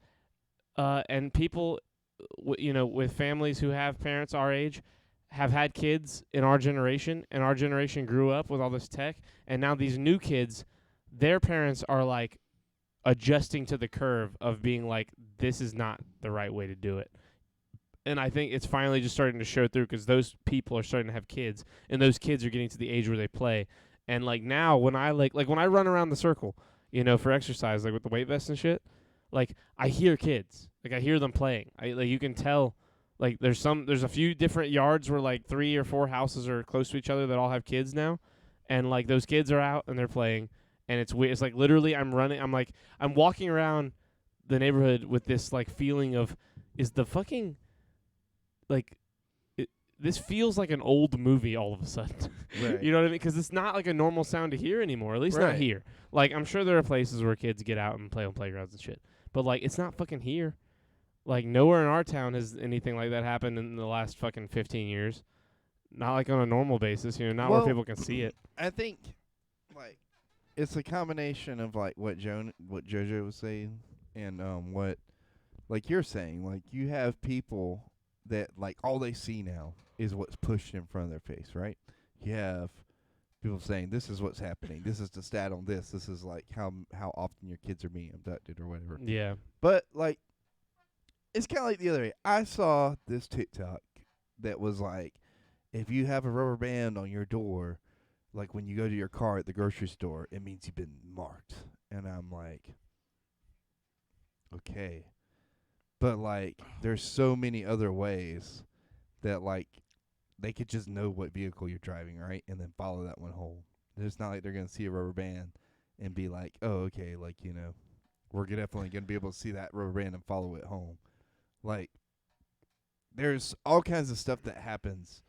and people, with families who have parents our age, have had kids in our generation, and our generation grew up with all this tech, and now these new kids, their parents are like adjusting to the curve of being like, this is not the right way to do it. And I think it's finally just starting to show through because those people are starting to have kids, and those kids are getting to the age where they play. And like now, when I like when I run around the circle, for exercise, like with the weight vest and shit, like I hear kids, like I hear them playing. You can tell, like there's a few different yards where like 3 or 4 houses are close to each other that all have kids now, and like those kids are out and they're playing, and it's weird. It's like literally I'm walking around the neighborhood with this like feeling of, is the fucking like. This feels like an old movie all of a sudden. Right. You know what I mean? Because it's not like a normal sound to hear anymore. At least not Right. here. Like, I'm sure there are places where kids get out and play on playgrounds and shit. But, like, it's not fucking here. Like, nowhere in our town has anything like that happened in the last fucking 15 years. Not like on a normal basis, not where Well, people can see it. I think, like, it's a combination of like what JoJo was saying, and what, like you're saying, like you have people that like all they see now is what's pushed in front of their face, right? You have people saying this is what's happening. This is the stat on this. This is like how often your kids are being abducted or whatever. Yeah. But like, it's kind of like the other day. I saw this TikTok that was like, if you have a rubber band on your door, like when you go to your car at the grocery store, it means you've been marked. And I'm like, okay. But like, there's so many other ways that like they could just know what vehicle you're driving, right? And then follow that one home. It's not like they're going to see a rubber band and be like, oh, okay, like, we're definitely going to be able to see that rubber band and follow it home. Like, there's all kinds of stuff that happens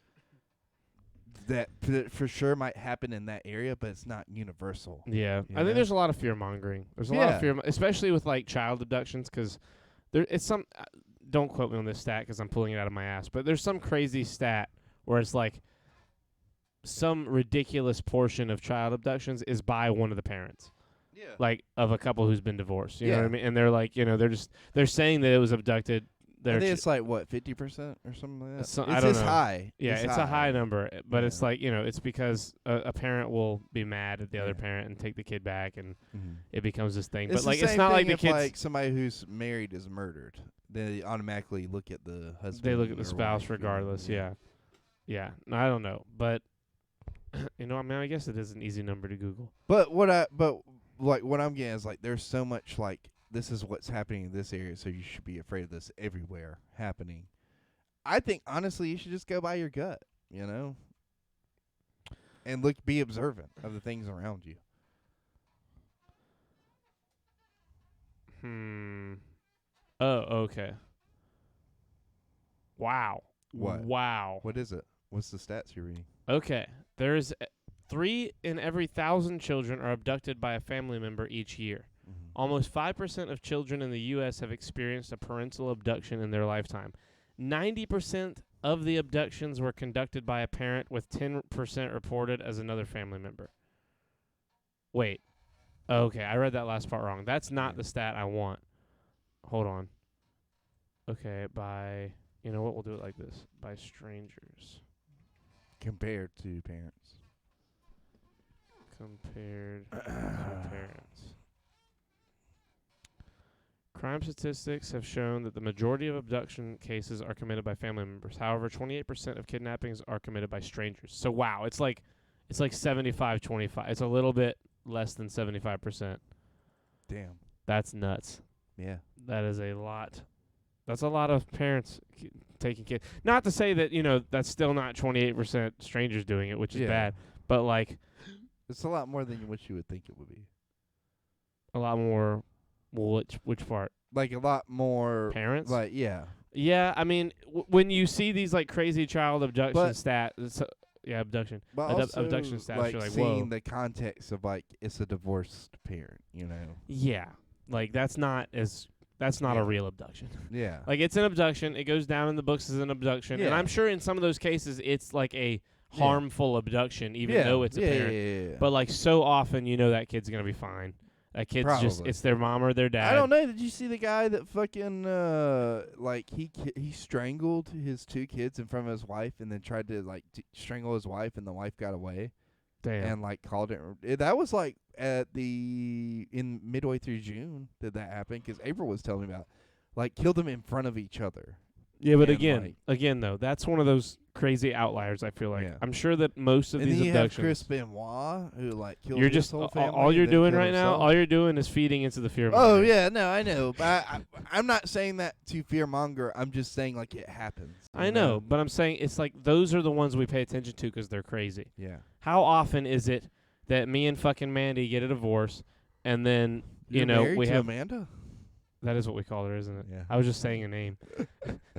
that for sure might happen in that area, but it's not universal. Yeah. You I think know? there's a lot of fear mongering. There's a lot of Yeah. fear, especially with like child abductions, because it's some. Don't quote me on this stat because I'm pulling it out of my ass, but there's some crazy stat where it's like some ridiculous portion of child abductions is by one of the parents, Yeah. like of a couple who's been divorced. You know what I Yeah. mean? And they're like, they're saying that it was abducted. I think it's like, what, 50% or something like that? So- it's I don't just know. high. Yeah, it's a high number, but it's Yeah. like, it's because a parent will be mad at the other Yeah. parent and take the kid back, and Mhm. it becomes this thing. It's but like, the it's same not like thing the if, kids. like somebody who's married is murdered. They automatically look at the husband. They look at the or spouse wife, you know, regardless. Yeah. Yeah. No, I don't know, but I guess it is an easy number to Google. But what I'm getting is like there's so much like this is what's happening in this area, so you should be afraid of this everywhere happening. I think honestly you should just go by your gut, and be observant of the things around you. Oh, okay. Wow. What? Wow. What is it? What's the stats you're reading? Okay. There's 3 in every 1,000 children are abducted by a family member each year. Mm-hmm. Almost 5% of children in the U.S. have experienced a parental abduction in their lifetime. 90% of the abductions were conducted by a parent, with 10% reported as another family member. Wait. Okay, I read that last part wrong. That's not the stat I want. Hold on. Okay, by You know what? We'll do it like this. By strangers. Compared to parents. Compared to parents. Crime statistics have shown that the majority of abduction cases are committed by family members. However, 28% of kidnappings are committed by strangers. So wow, it's like 75-25. It's a little bit less than 75%. Damn. That's nuts. Yeah. That is a lot. That's a lot of parents taking kids. Not to say that, that's still not 28% strangers doing it, which is bad, but like it's a lot more than what you would think it would be. a lot more. Well, which part? Like a lot more parents. Like Yeah, I mean, when you see these like crazy child abduction stats, abduction. But also, abduction stats. Like you're like, seeing whoa. the context of like it's a divorced parent, Yeah, like that's not a real abduction. Yeah. Like it's an abduction. It goes down in the books as an abduction, and I'm sure in some of those cases it's like a harmful abduction, even though it's a parent. Yeah. But like so often, that kid's gonna be fine. That kid's just it's their mom or their dad. I don't know. Did you see the guy that fucking he strangled his 2 kids in front of his wife and then tried to like strangle his wife and the wife got away? Damn. And like called it. That was like in midway through June did that happen? Because April was telling me about like killed them in front of each other. Yeah, but again though, that's one of those crazy outliers. I feel like I'm sure that most of and these then you abductions. have Chris Benoit who like killed. You're his just whole family all you're doing right himself. now. All you're doing is feeding into the fear. Oh yeah, no, I know. But I'm not saying that to fearmonger. I'm just saying like it happens. I know, but I'm saying it's like those are the ones we pay attention to because they're crazy. Yeah. How often is it that me and fucking Mandy get a divorce, and then You're married to Amanda? That is what we call her, isn't it? Yeah. I was just saying a name.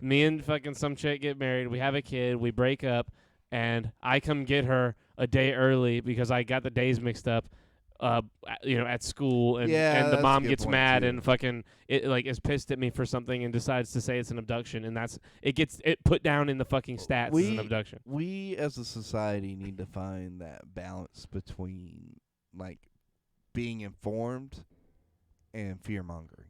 Me and fucking some chick get married. We have a kid. We break up, and I come get her a day early because I got the days mixed up. At school, and the mom gets mad and fucking is pissed at me for something and decides to say it's an abduction, and it gets put down in the fucking stats as an abduction. We as a society need to find that balance between like being informed and fear mongering,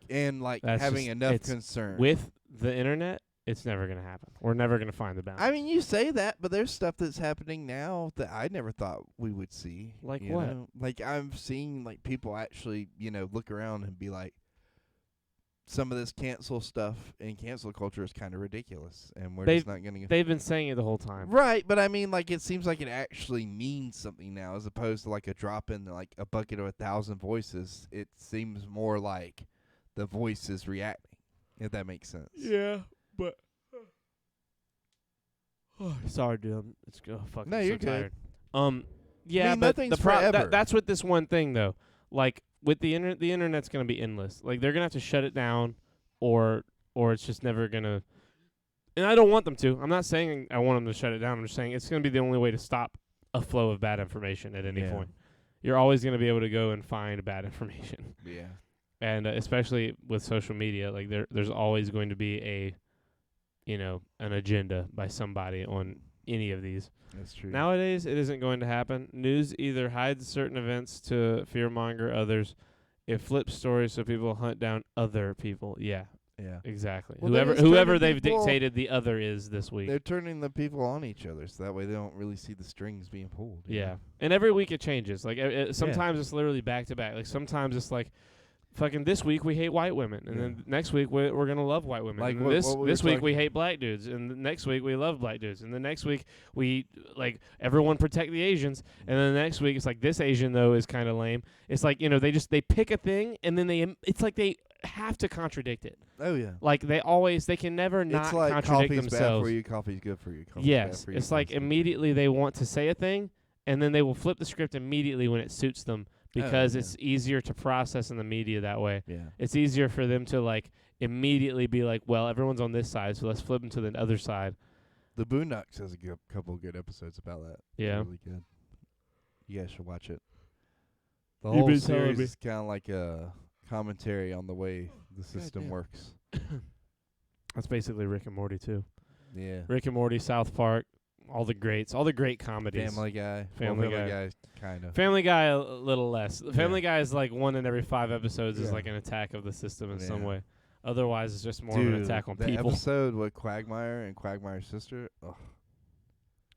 and like having enough concern with the internet. It's never going to happen. We're never going to find the balance. I mean, you say that, but there's stuff that's happening now that I never thought we would see. Like what? Know? Like I'm seeing like people actually, look around and be like, some of this cancel stuff and cancel culture is kind of ridiculous, and we're just not going to. They've been saying it the whole time, right? But I mean, like it seems like it actually means something now, as opposed to like a drop in like a bucket of 1,000 voices. It seems more like the voices reacting, if that makes sense. Yeah. But sorry, dude. It's fucking. No, you're so tired. good. Yeah, I mean, but nothing's forever. That's with this one thing though. Like with the internet, the internet's gonna be endless. Like they're gonna have to shut it down, or it's just never gonna. And I don't want them to. I'm not saying I want them to shut it down. I'm just saying it's gonna be the only way to stop a flow of bad information at any point. You're always gonna be able to go and find bad information. Yeah. And especially with social media, like there's always going to be an agenda by somebody on any of these. That's true. Nowadays, it isn't going to happen. News either hides certain events to fearmonger others. It flips stories so people hunt down other people. Yeah, exactly. Well, Whoever they've dictated the other is this week. They're turning the people on each other, so that way they don't really see the strings being pulled. Yeah, and every week it changes. Like sometimes it's literally back to back. Like sometimes it's like, fucking this week we hate white women, and then next week we're gonna love white women. Like and this week we hate black dudes, and the next week we love black dudes, and the next week we like everyone protect the Asians, and then the next week it's like this Asian though is kind of lame. It's like they pick a thing and then it's like they have to contradict it. Oh yeah. Like they can never not it's like contradict coffee's themselves. Bad for you, coffee's good for you. Yes, it's like immediately they want to say a thing, and then they will flip the script immediately when it suits them. Because it's easier to process in the media that way. Yeah. It's easier for them to like immediately be like, well, everyone's on this side, so let's flip them to the other side. The Boondocks has a couple of good episodes about that. Yeah. It's really good. You guys should watch it. The whole series is kind of like a commentary on the way the system works. That's basically Rick and Morty too. Yeah. Rick and Morty, South Park, all the great comedies. Family Guy. Family Guy. Kind of. Family Guy a little less. Family Guy is like one in every 5 episodes is like an attack of the system in some way. Otherwise, it's just more of Dude, an attack on the people. episode with Quagmire and Quagmire's sister. Oh,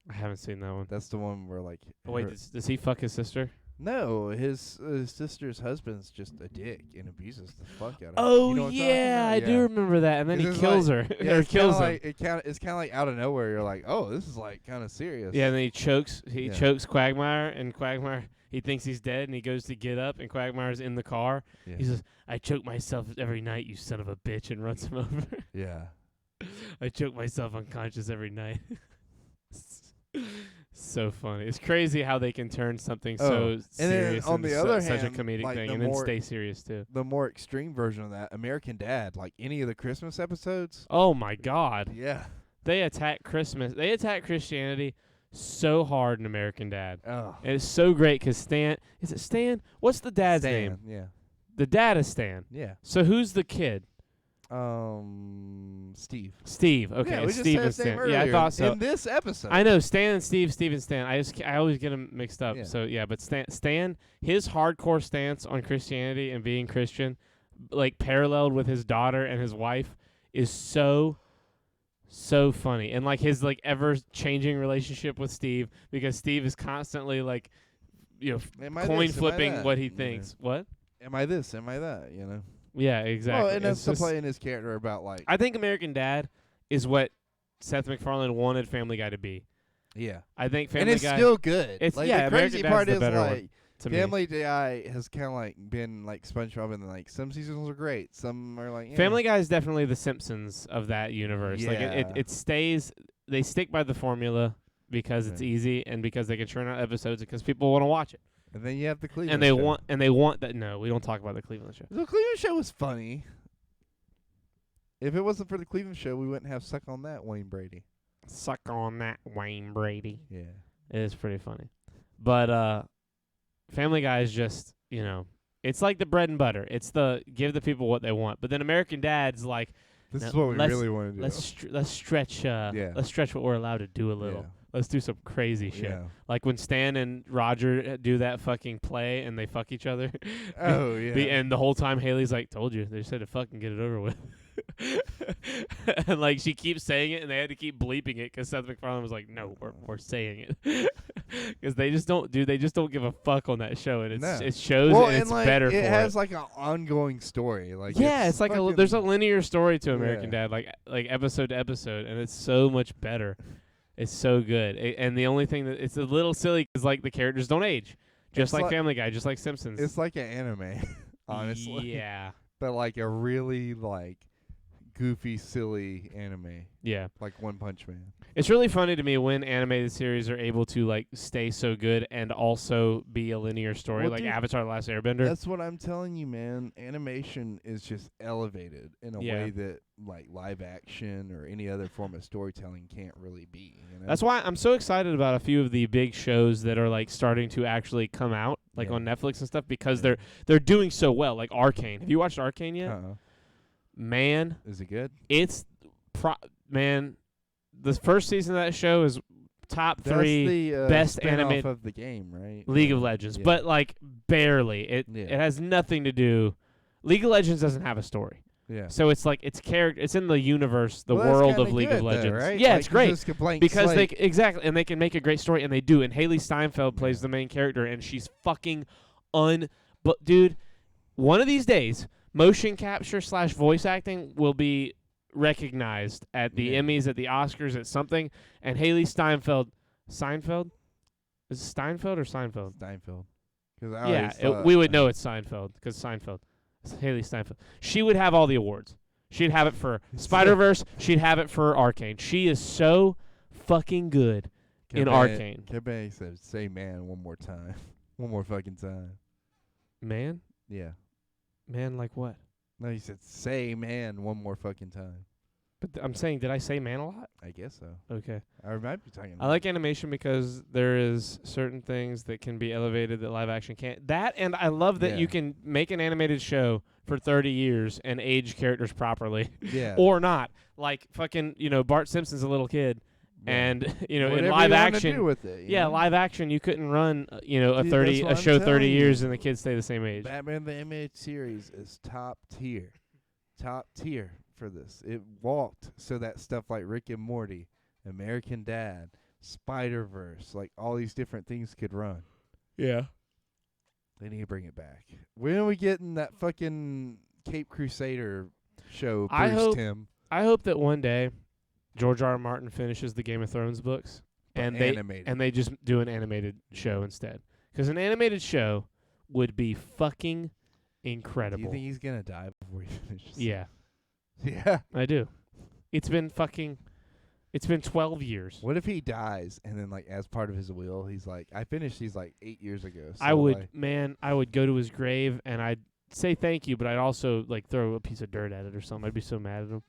I haven't seen that one. that's the one where like. Oh, wait, does he fuck his sister? No, his sister's husband's just a dick and abuses the fuck out of her. Oh, You know what I'm talking yeah, about? I do remember that. And then he It's kills like- her. Yeah, or it's kills him. like, it's kind of like out of nowhere. You're like, oh, this is like kind of serious. Yeah, and then he chokes. He Yeah. chokes Quagmire, and Quagmire, he thinks he's dead, and he goes to get up, and Quagmire's in the car. Yeah. He says, "I choke myself every night, you son of a bitch," and runs him over. Yeah. I choke myself unconscious every night. So funny. It's crazy how they can turn something so serious on the into other such a hand, comedic like, thing, the and then more- stay serious too. The more extreme version of that, American Dad, like any of the Christmas episodes. Oh my God, Yeah. they attack Christmas. They attack Christianity so hard in American Dad. Oh. And it's so great because Stan, is it Stan? What's the dad's name? Yeah. The dad is Stan. Yeah. So who's the kid? Steve. Steve. Okay, Yeah, we just Steve said and his name Stan. Yeah, I earlier thought so. in this episode. I know Stan and Steve and Stan. I always get them mixed up. Yeah. So yeah, but Stan, his hardcore stance on Christianity and being Christian, like paralleled with his daughter and his wife, is so funny. And like his like ever changing relationship with Steve, because Steve is constantly like, Am I coin this? Am I flipping that? what he You know? thinks. What? Am I this? Am I that? You know. Yeah, exactly. Well, and that's It's to just- play in his character about like. I think American Dad is what Seth MacFarlane wanted Family Guy to be. Yeah. I think And Family it's Guy still good. It's- like, yeah, the crazy American Dad's part the is better one, like to me. Family Guy has kind of like been like SpongeBob, and like some seasons are great, some are like Family Guy is definitely the Simpsons of that universe. Like Yeah. it stays. They stick by the formula because it's Right. easy and because they can churn out episodes because people want to watch it. And then you have the Cleveland. And they show. want that. No, we don't talk about the Cleveland show. The Cleveland show was funny. If it wasn't for the Cleveland show, we wouldn't have Suck on That Wayne Brady. Suck on that, Wayne Brady. Yeah. It is pretty funny, but Family Guy is just it's like the bread and butter. It's the give the people what they want. But then American Dad's like, This Now, is what we let's- really want to do. let's stretch. Yeah. Let's stretch what we're allowed to do a little. Let's do some crazy shit. Yeah. Like when Stan and Roger do that fucking play and they fuck each other. Oh yeah. And the whole time Haley's like, "Told you." They said to fucking get it over with. And like she keeps saying it, and they had to keep bleeping it because Seth MacFarlane was like, "No, we're saying it," because they just don't give a fuck on that show, and No. it shows well, and and it's like, better it for has it. like an ongoing story. Like Yeah, it's like there's a fucking- linear story to American Yeah. Dad, like episode to episode, and it's so much better. It's so good, and the only thing that it's a little silly is like the characters don't age, just It's like like- Family Guy, just like Simpsons. It's like an anime, honestly. Yeah, But like a really like goofy, silly anime, yeah. like One Punch Man. It's really funny to me when animated series are able to like stay so good and also be a linear story, Well, like dude, Avatar: The Last Airbender. That's what I'm telling you, man. Animation is just elevated in a Yeah. way that like live action or any other form of storytelling can't really be. You know? That's why I'm so excited about a few of the big shows that are like starting to actually come out, like Yeah. on Netflix and stuff, because Yeah. they're doing so well. Like Arcane. Have you watched Arcane yet? Man, Is it good? it's man. The first season of that show is top That's 3 the best spin-off animated of the game, right? League of Yeah. Legends, Yeah. but like barely. It has nothing to do. League of Legends doesn't have a story. Yeah. So it's like it's it's in the universe, the Well, that's world kinda of League good of though, Legends. right? Yeah, Like, it's great just a blank because slate. exactly, and they can make a great story, and they do. And Haley Steinfeld plays Yeah. the main character, and she's fucking But dude, one of these days, motion capture / voice acting will be recognized at the Yeah. Emmys, at the Oscars, at something. And Haley Steinfeld, Seinfeld, is it Steinfeld or Seinfeld? Steinfeld. 'Cause Yeah, I always thought- we would know it's Seinfeld because Seinfeld. It's Haley Steinfeld. She would have all the awards. She'd have it for Spider-Verse. She'd have it for Arcane. She is so fucking good in Arcane. Kebe said, "Say man one more time, one more fucking time." Man? Yeah. Man like what? No, he said, "Say man one more fucking time." But I'm saying, did I say man a lot? I guess so. Okay. I might be talking. I like animation because there is certain things that can be elevated that live action can't. That, and I love that Yeah. you can make an animated show for 30 years and age characters properly. Yeah. Or not. Like fucking, Bart Simpson's a little kid. Yeah. And, in Whatever live you wanna action. do with it, you Yeah, know? live action, you couldn't run, a Dude, that's what a I'm show 30 telling years you. and the kids stay the same age. Batman the Animated Series is top tier. top tier for this. It walked so that stuff like Rick and Morty, American Dad, Spider-Verse, like all these different things could run. Yeah. They need to bring it back. When are we getting that fucking Cape Crusader show, Tim? I hope that one day George R. R. Martin finishes the Game of Thrones books and they just do an animated show instead. Because an animated show would be fucking incredible. Do you think he's gonna die before he finishes? Yeah. Yeah. I do. It's been 12 years. What if he dies and then like as part of his will he's like, I finished these like 8 years ago. So I would go to his grave and I'd say thank you, but I'd also like throw a piece of dirt at it or something. I'd be so mad at him.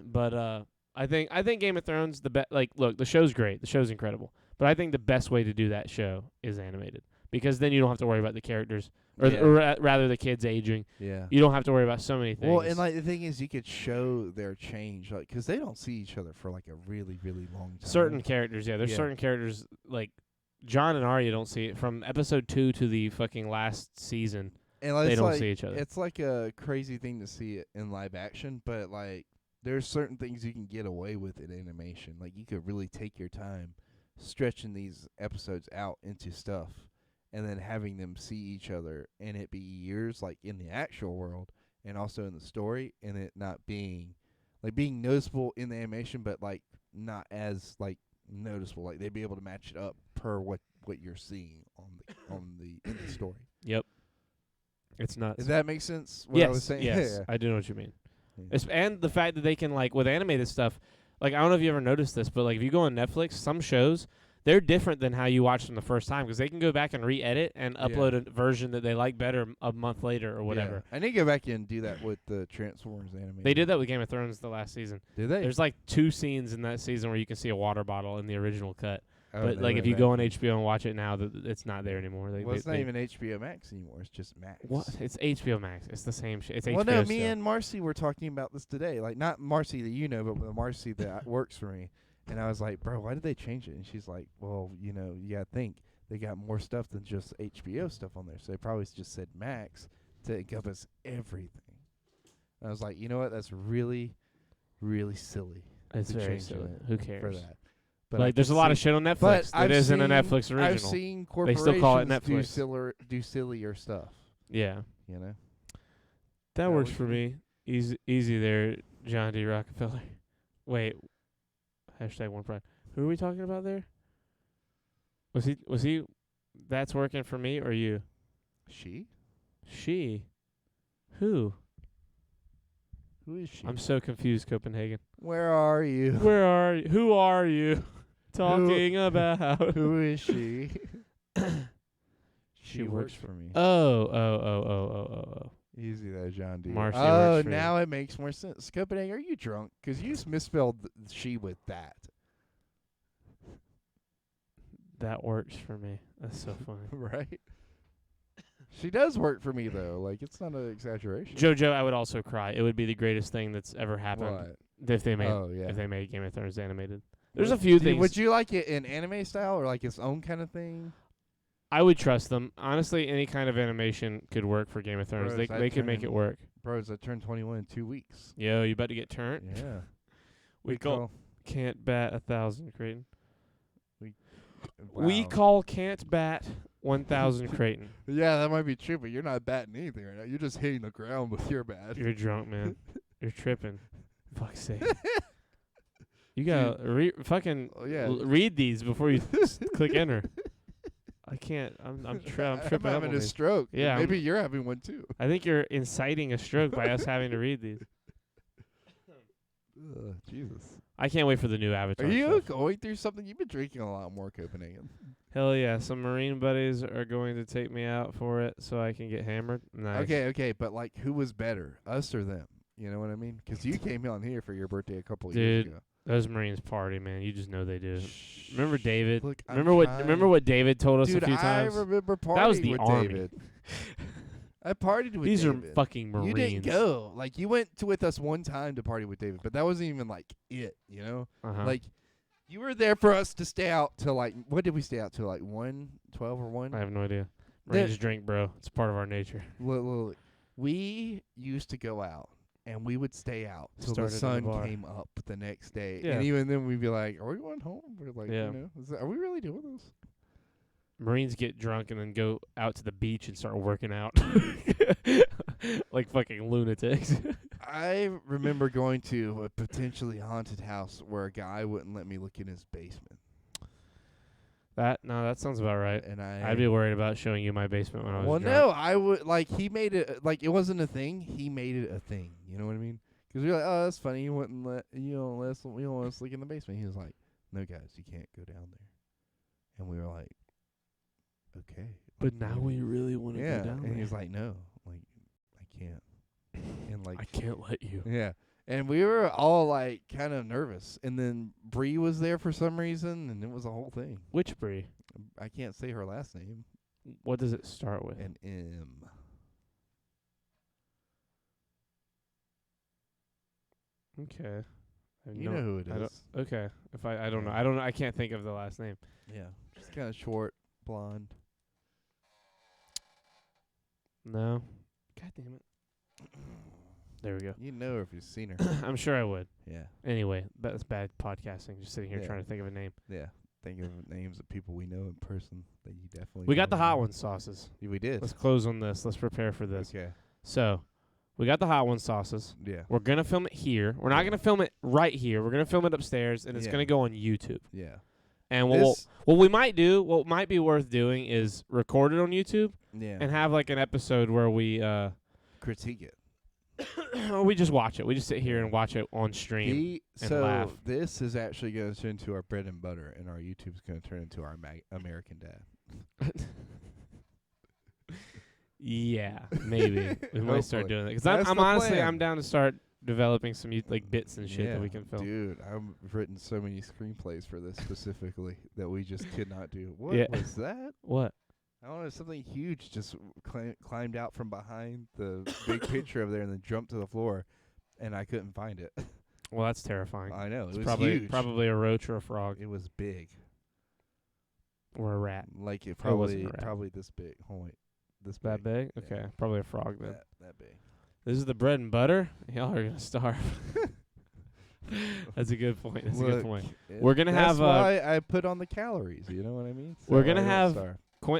But I think Game of Thrones look, the show's great. The show's incredible. But I think the best way to do that show is animated. Because then you don't have to worry about the characters or rather the kids aging. Yeah. You don't have to worry about so many things. Well, and like the thing is, you could show their change, like because they don't see each other for like a really, really long time. Certain characters, there's certain characters like John and Arya don't see it from episode 2 to the fucking last season. And like, they don't see each other. It's like a crazy thing to see it in live action, but like there's certain things you can get away with in animation. Like you could really take your time stretching these episodes out into stuff. And then having them see each other and it be years like in the actual world and also in the story and it not being like being noticeable in the animation but like not as like noticeable. Like they'd be able to match it up per what you're seeing on the in the story. Yep. It's nuts. Does that make sense? Yes, I was saying? Yes, Yeah. I do know what you mean. Yeah. And the fact that they can like with animated stuff, like I don't know if you ever noticed this, but like if you go on Netflix, some shows they're different than how you watch them the first time because they can go back and re-edit and upload a version that they like better a month later or whatever. Yeah. I need to go back and do that with the Transformers animation. They did that with Game of Thrones the last season. Did they? There's like 2 scenes in that season where you can see a water bottle in the original cut. Oh, but like if you go on HBO and watch it now, it's not there anymore. It's not even HBO Max anymore. It's just Max. What? It's HBO Max. It's the same shit. It's well, HBO no, still. me and Marcy were talking about this today. Like not Marcy that you know, but the Marcy that works for me. And I was like, bro, why did they change it? And she's like, well, you gotta think they got more stuff than just HBO stuff on there. So they probably just said Max to encompass everything. And I was like, you know what? That's really, really silly. It's very silly. Who cares? For that. But like, there's a lot of shit on Netflix that isn't a Netflix original. I've seen corporations they still call it Netflix. do sillier stuff. Yeah. You know? That works for me. Easy there, John D. Rockefeller. Wait. #1 Pride. Who are we talking about there? Was he? That's working for me or you? She? Who? Who is she? I'm so confused, Copenhagen. Where are you? Where are you? Who are you talking about? Who is she? She works for me. Oh. Easy there, John D. Marcy oh, works for now you. it makes more sense. Copenhagen, are you drunk? Because you misspelled she with that. That works for me. That's so funny. Right? She does work for me, though. Like, it's not an exaggeration. JoJo, I would also cry. It would be the greatest thing that's ever happened if they made if they made Game of Thrones animated. There's a few things. Would you like it in anime style or like its own kind of thing? I would trust them. Honestly, any kind of animation could work for Game of Thrones. Bros, They could make it work. Bros, I turned 21 in 2 weeks. Yo, you about to get turned? Yeah. We can't bat 1,000, Creighton. Wow. We call can't bat 1,000, Creighton. Yeah, that might be true, but you're not batting anything right now. You're just hitting the ground with your bat. You're drunk, man. You're tripping. Fuck's sake. You gotta read these before you click enter. I can't. I'm tripping. I'm having a stroke. Yeah, maybe you're having one too. I think you're inciting a stroke by us having to read these. Jesus. I can't wait for the new Avatar. Are you stuff. going through something? You've been drinking a lot more, Copenhagen. Hell yeah. Some Marine buddies are going to take me out for it so I can get hammered. Nice. Okay, but like, who was better, us or them? You know what I mean? Because you came on here for your birthday a couple of years ago. Those Marines party, man. You just know they do. Remember David? Look, remember what David told us Dude, a few times? I remember partying that was the with Army. David. I partied with These David. are fucking Marines. You didn't go. Like, you went with us one time to party with David, but that wasn't even, like, it, you know? Uh-huh. Like, you were there for us to stay out till, like, what did we stay out till, like, 1, 12 or 1? I have no idea. Marines drink, bro. It's part of our nature. Look, We used to go out, and we would stay out till the Started in the sun bar. came up the next day. Yeah. And even then, we'd be like, "Are we going home?" We're like, Yeah. you know, are we really doing this? Marines get drunk and then go out to the beach and start working out like fucking lunatics. I remember going to a potentially haunted house where a guy wouldn't let me look in his basement, That sounds about right. and I'd be worried about showing you my basement when I was well, drunk. no, I would like he made it like it wasn't a thing. He made it a thing. You know what I mean? Because we were like, oh, that's funny. You wouldn't let you don't let us, we don't want us to look in the basement. He was like, no, guys, you can't go down there. And we were like, okay. But like, now maybe. we really want to Yeah, go down and there. he's like, no, like I can't. And like I can't let you. yeah. And we were all like kind of nervous. And then Bree was there for some reason, and it was a whole thing. Which Bree? I can't say her last name. What does it start with? An M. Okay. I You know who it I don't- is. Okay. If I don't know. I don't know. I can't think of the last name. Yeah. Just kind of short, blonde. No. God damn it. There we go. You know her if you've seen her. I'm sure I would. Yeah. Anyway, that's bad podcasting. Just sitting here Yeah. trying to think of a name. Yeah. Think of names of people we know in person that you definitely We got the know. hot one sauces. Yeah, we did. Let's close on this. Let's prepare for this. Okay. So, we got the hot one sauces. Yeah. We're going to film it here. We're not going to film it right here. We're going to film it upstairs, and it's Yeah. going to go on YouTube. Yeah. And This- what we might do, what might be worth doing is record it on YouTube Yeah. and have like an episode where we critique it. we just watch it. We just sit here and watch it on stream. and So laugh. this is actually going to turn into our bread and butter, and our YouTube's going to turn into our American Dad. Yeah, maybe we might start Hopefully. doing that because That's I'm the honestly plan. I'm down to start developing some like bits and shit yeah, that we can film. Dude, I've written so many screenplays for this specifically that we just could not do. What Yeah. was that? What? I don't know, something huge just climbed out from behind the big picture over there and then jumped to the floor, and I couldn't find it. Well, that's terrifying. I know, it It's was probably huge. probably a roach or a frog It was big. or a rat. Like it Or was it probably a rat? probably this big. Hold on, wait. This That big. big? Okay, Yeah. probably a frog then. That big. This is the bread and butter. Y'all are gonna starve. That's a good point. That's a good Look, point. it- We're gonna that's have, why I put on the calories. You know what I mean? We're So gonna I don't have starve.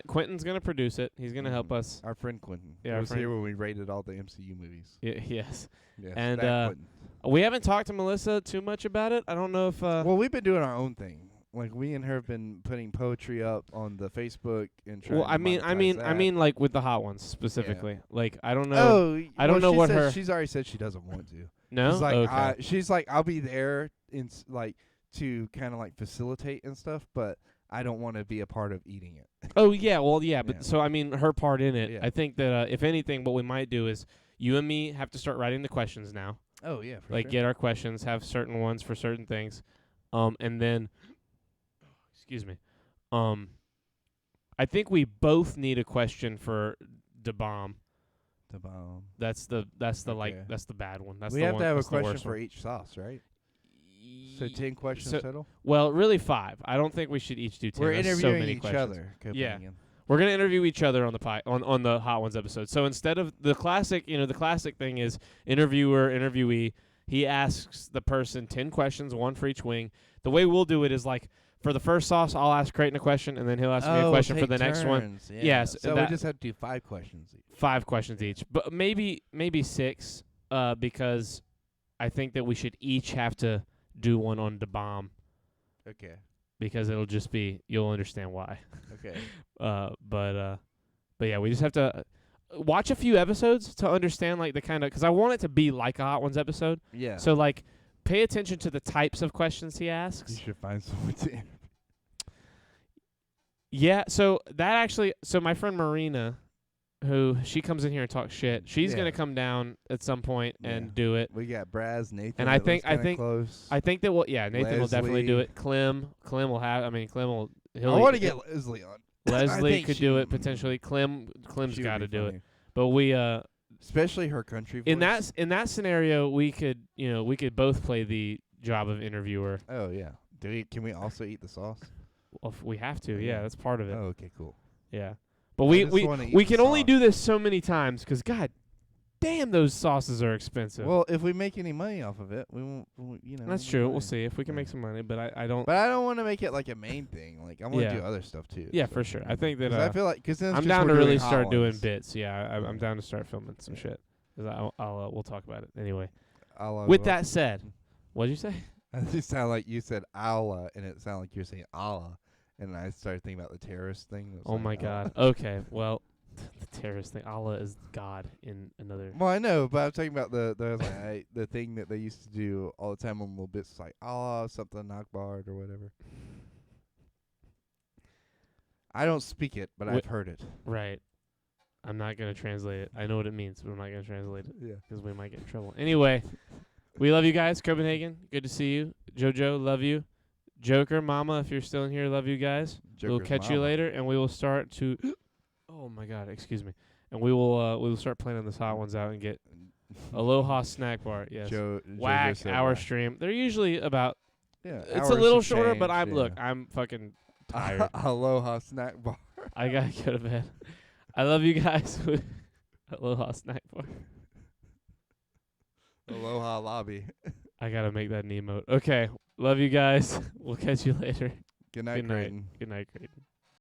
Quentin's gonna produce it. He's gonna help Mhm. us. Our friend Quentin. Yeah, He our was friend- here when we rated all the MCU movies. Yes. Yes, And, that Quentin. We haven't talked to Melissa too much about it. I don't know if. Well, we've been doing our own thing. Like we and her have been putting poetry up on the Facebook and trying. Well, to I monetize that. mean, like with the hot ones specifically. Like, I don't know. Oh, I don't know she what said her- She's already said she doesn't want to. No. She's like, Okay. she's like, I'll be there in like to kind of like facilitate and stuff, but I don't want to be a part of eating it. Oh yeah, well yeah, but Yeah. so I mean her part in it. Yeah. I think that if anything, what we might do is you and me have to start writing the questions now. Oh yeah, for Like sure. get our questions, have certain ones for certain things, and then, excuse me, I think we both need a question for the bomb. The bomb. That's the like Okay. that's the bad one. That's We the have one, to have a that's the question worst for one. each sauce, right? So 10 questions so- total. Well, really 5. I don't think we should each do 10. We're That's interviewing so many each questions. other. Yeah. Copenhagen. We're gonna interview each other on the on the Hot Ones episode. So instead of the classic, the classic thing is interviewer, interviewee. He asks the person 10 questions, one for each wing. The way we'll do it is like for the first sauce, I'll ask Creighton a question, and then he'll ask me a question for take the next one. turns, Yeah. Yes, So that- we just have to do 5 questions each. 5 questions each, but maybe 6, because I think that we should each have to do one on the bomb Okay. because it'll just be you'll understand why. Okay. But yeah, we just have to watch a few episodes to understand like the kind of because I want it to be like a Hot Ones episode. Yeah. So like, pay attention to the types of questions he you asks. should find someone to interview. Yeah. So that actually, so my friend Marina, who she comes in here and talks shit. She's Yeah. gonna come down at some point Yeah. and do it. We got Braz, Nathan. And I that think- lives kinda I think- close. I think that Nathan will definitely do Leslie. it. Clem will have. I mean, Clem will. I want to get Leslie on. I Leslie think could she- do it potentially. Clem's She would got be to do it. funny. But we Especially her country voice. in that scenario we could both play the job of interviewer. Oh yeah. Can we also eat the sauce? Well, if we have to. Yeah. Yeah, that's part of it. Oh, okay, cool. Yeah. But I we just we, wanna eat we the can only sauce. do this so many times because God damn, those sauces are expensive. Well, if we make any money off of it, we won't. That's we'll true. be We'll fine. see if we can make Yeah. some money, but I don't. But I don't want to make it like a main thing. Like I want to Yeah. do other stuff too. Yeah, for sure. I think that 'Cause I feel like then it's I'm just down we're to really doing hot start doing ones. bits. Yeah, I'm Yeah. down to start filming some Yeah. shit. 'Cause we'll talk about it anyway. Allah With Akbar. that said, what'd you say? It sounded like you said Allah, and it sounded like you were saying Allah, and I started thinking about the terrorist thing. That was Oh like my Allah. God. Okay, well, the terrorist thing. Allah is God in another. Well, I know, but I'm talking about the the thing that they used to do all the time on little bits, like Allah something Akbar or whatever. I don't speak it, but I've heard it. Right. I'm not gonna translate it. I know what it means, but I'm not gonna translate it Yeah. 'cause we might get in trouble. Anyway, we love you guys, Copenhagen. Good to see you, JoJo. Love you, Joker, Mama. If you're still in here, love you guys. We'll Joker's catch you mama. later, and we will start to. Oh my God, excuse me. And we will start planning this hot ones out and get Aloha Snack Bar. Yes. Whack Jojo said hour whack. stream. They're usually about. Yeah, It's a hours little to shorter, but change, I'm fucking tired. Aloha snack bar. I gotta go to bed. I love you guys. Aloha Snack Bar. Aloha lobby. I gotta make that an emote. Okay. Love you guys. We'll catch you later. Good night, Good night. Creighton. Good night, Creighton.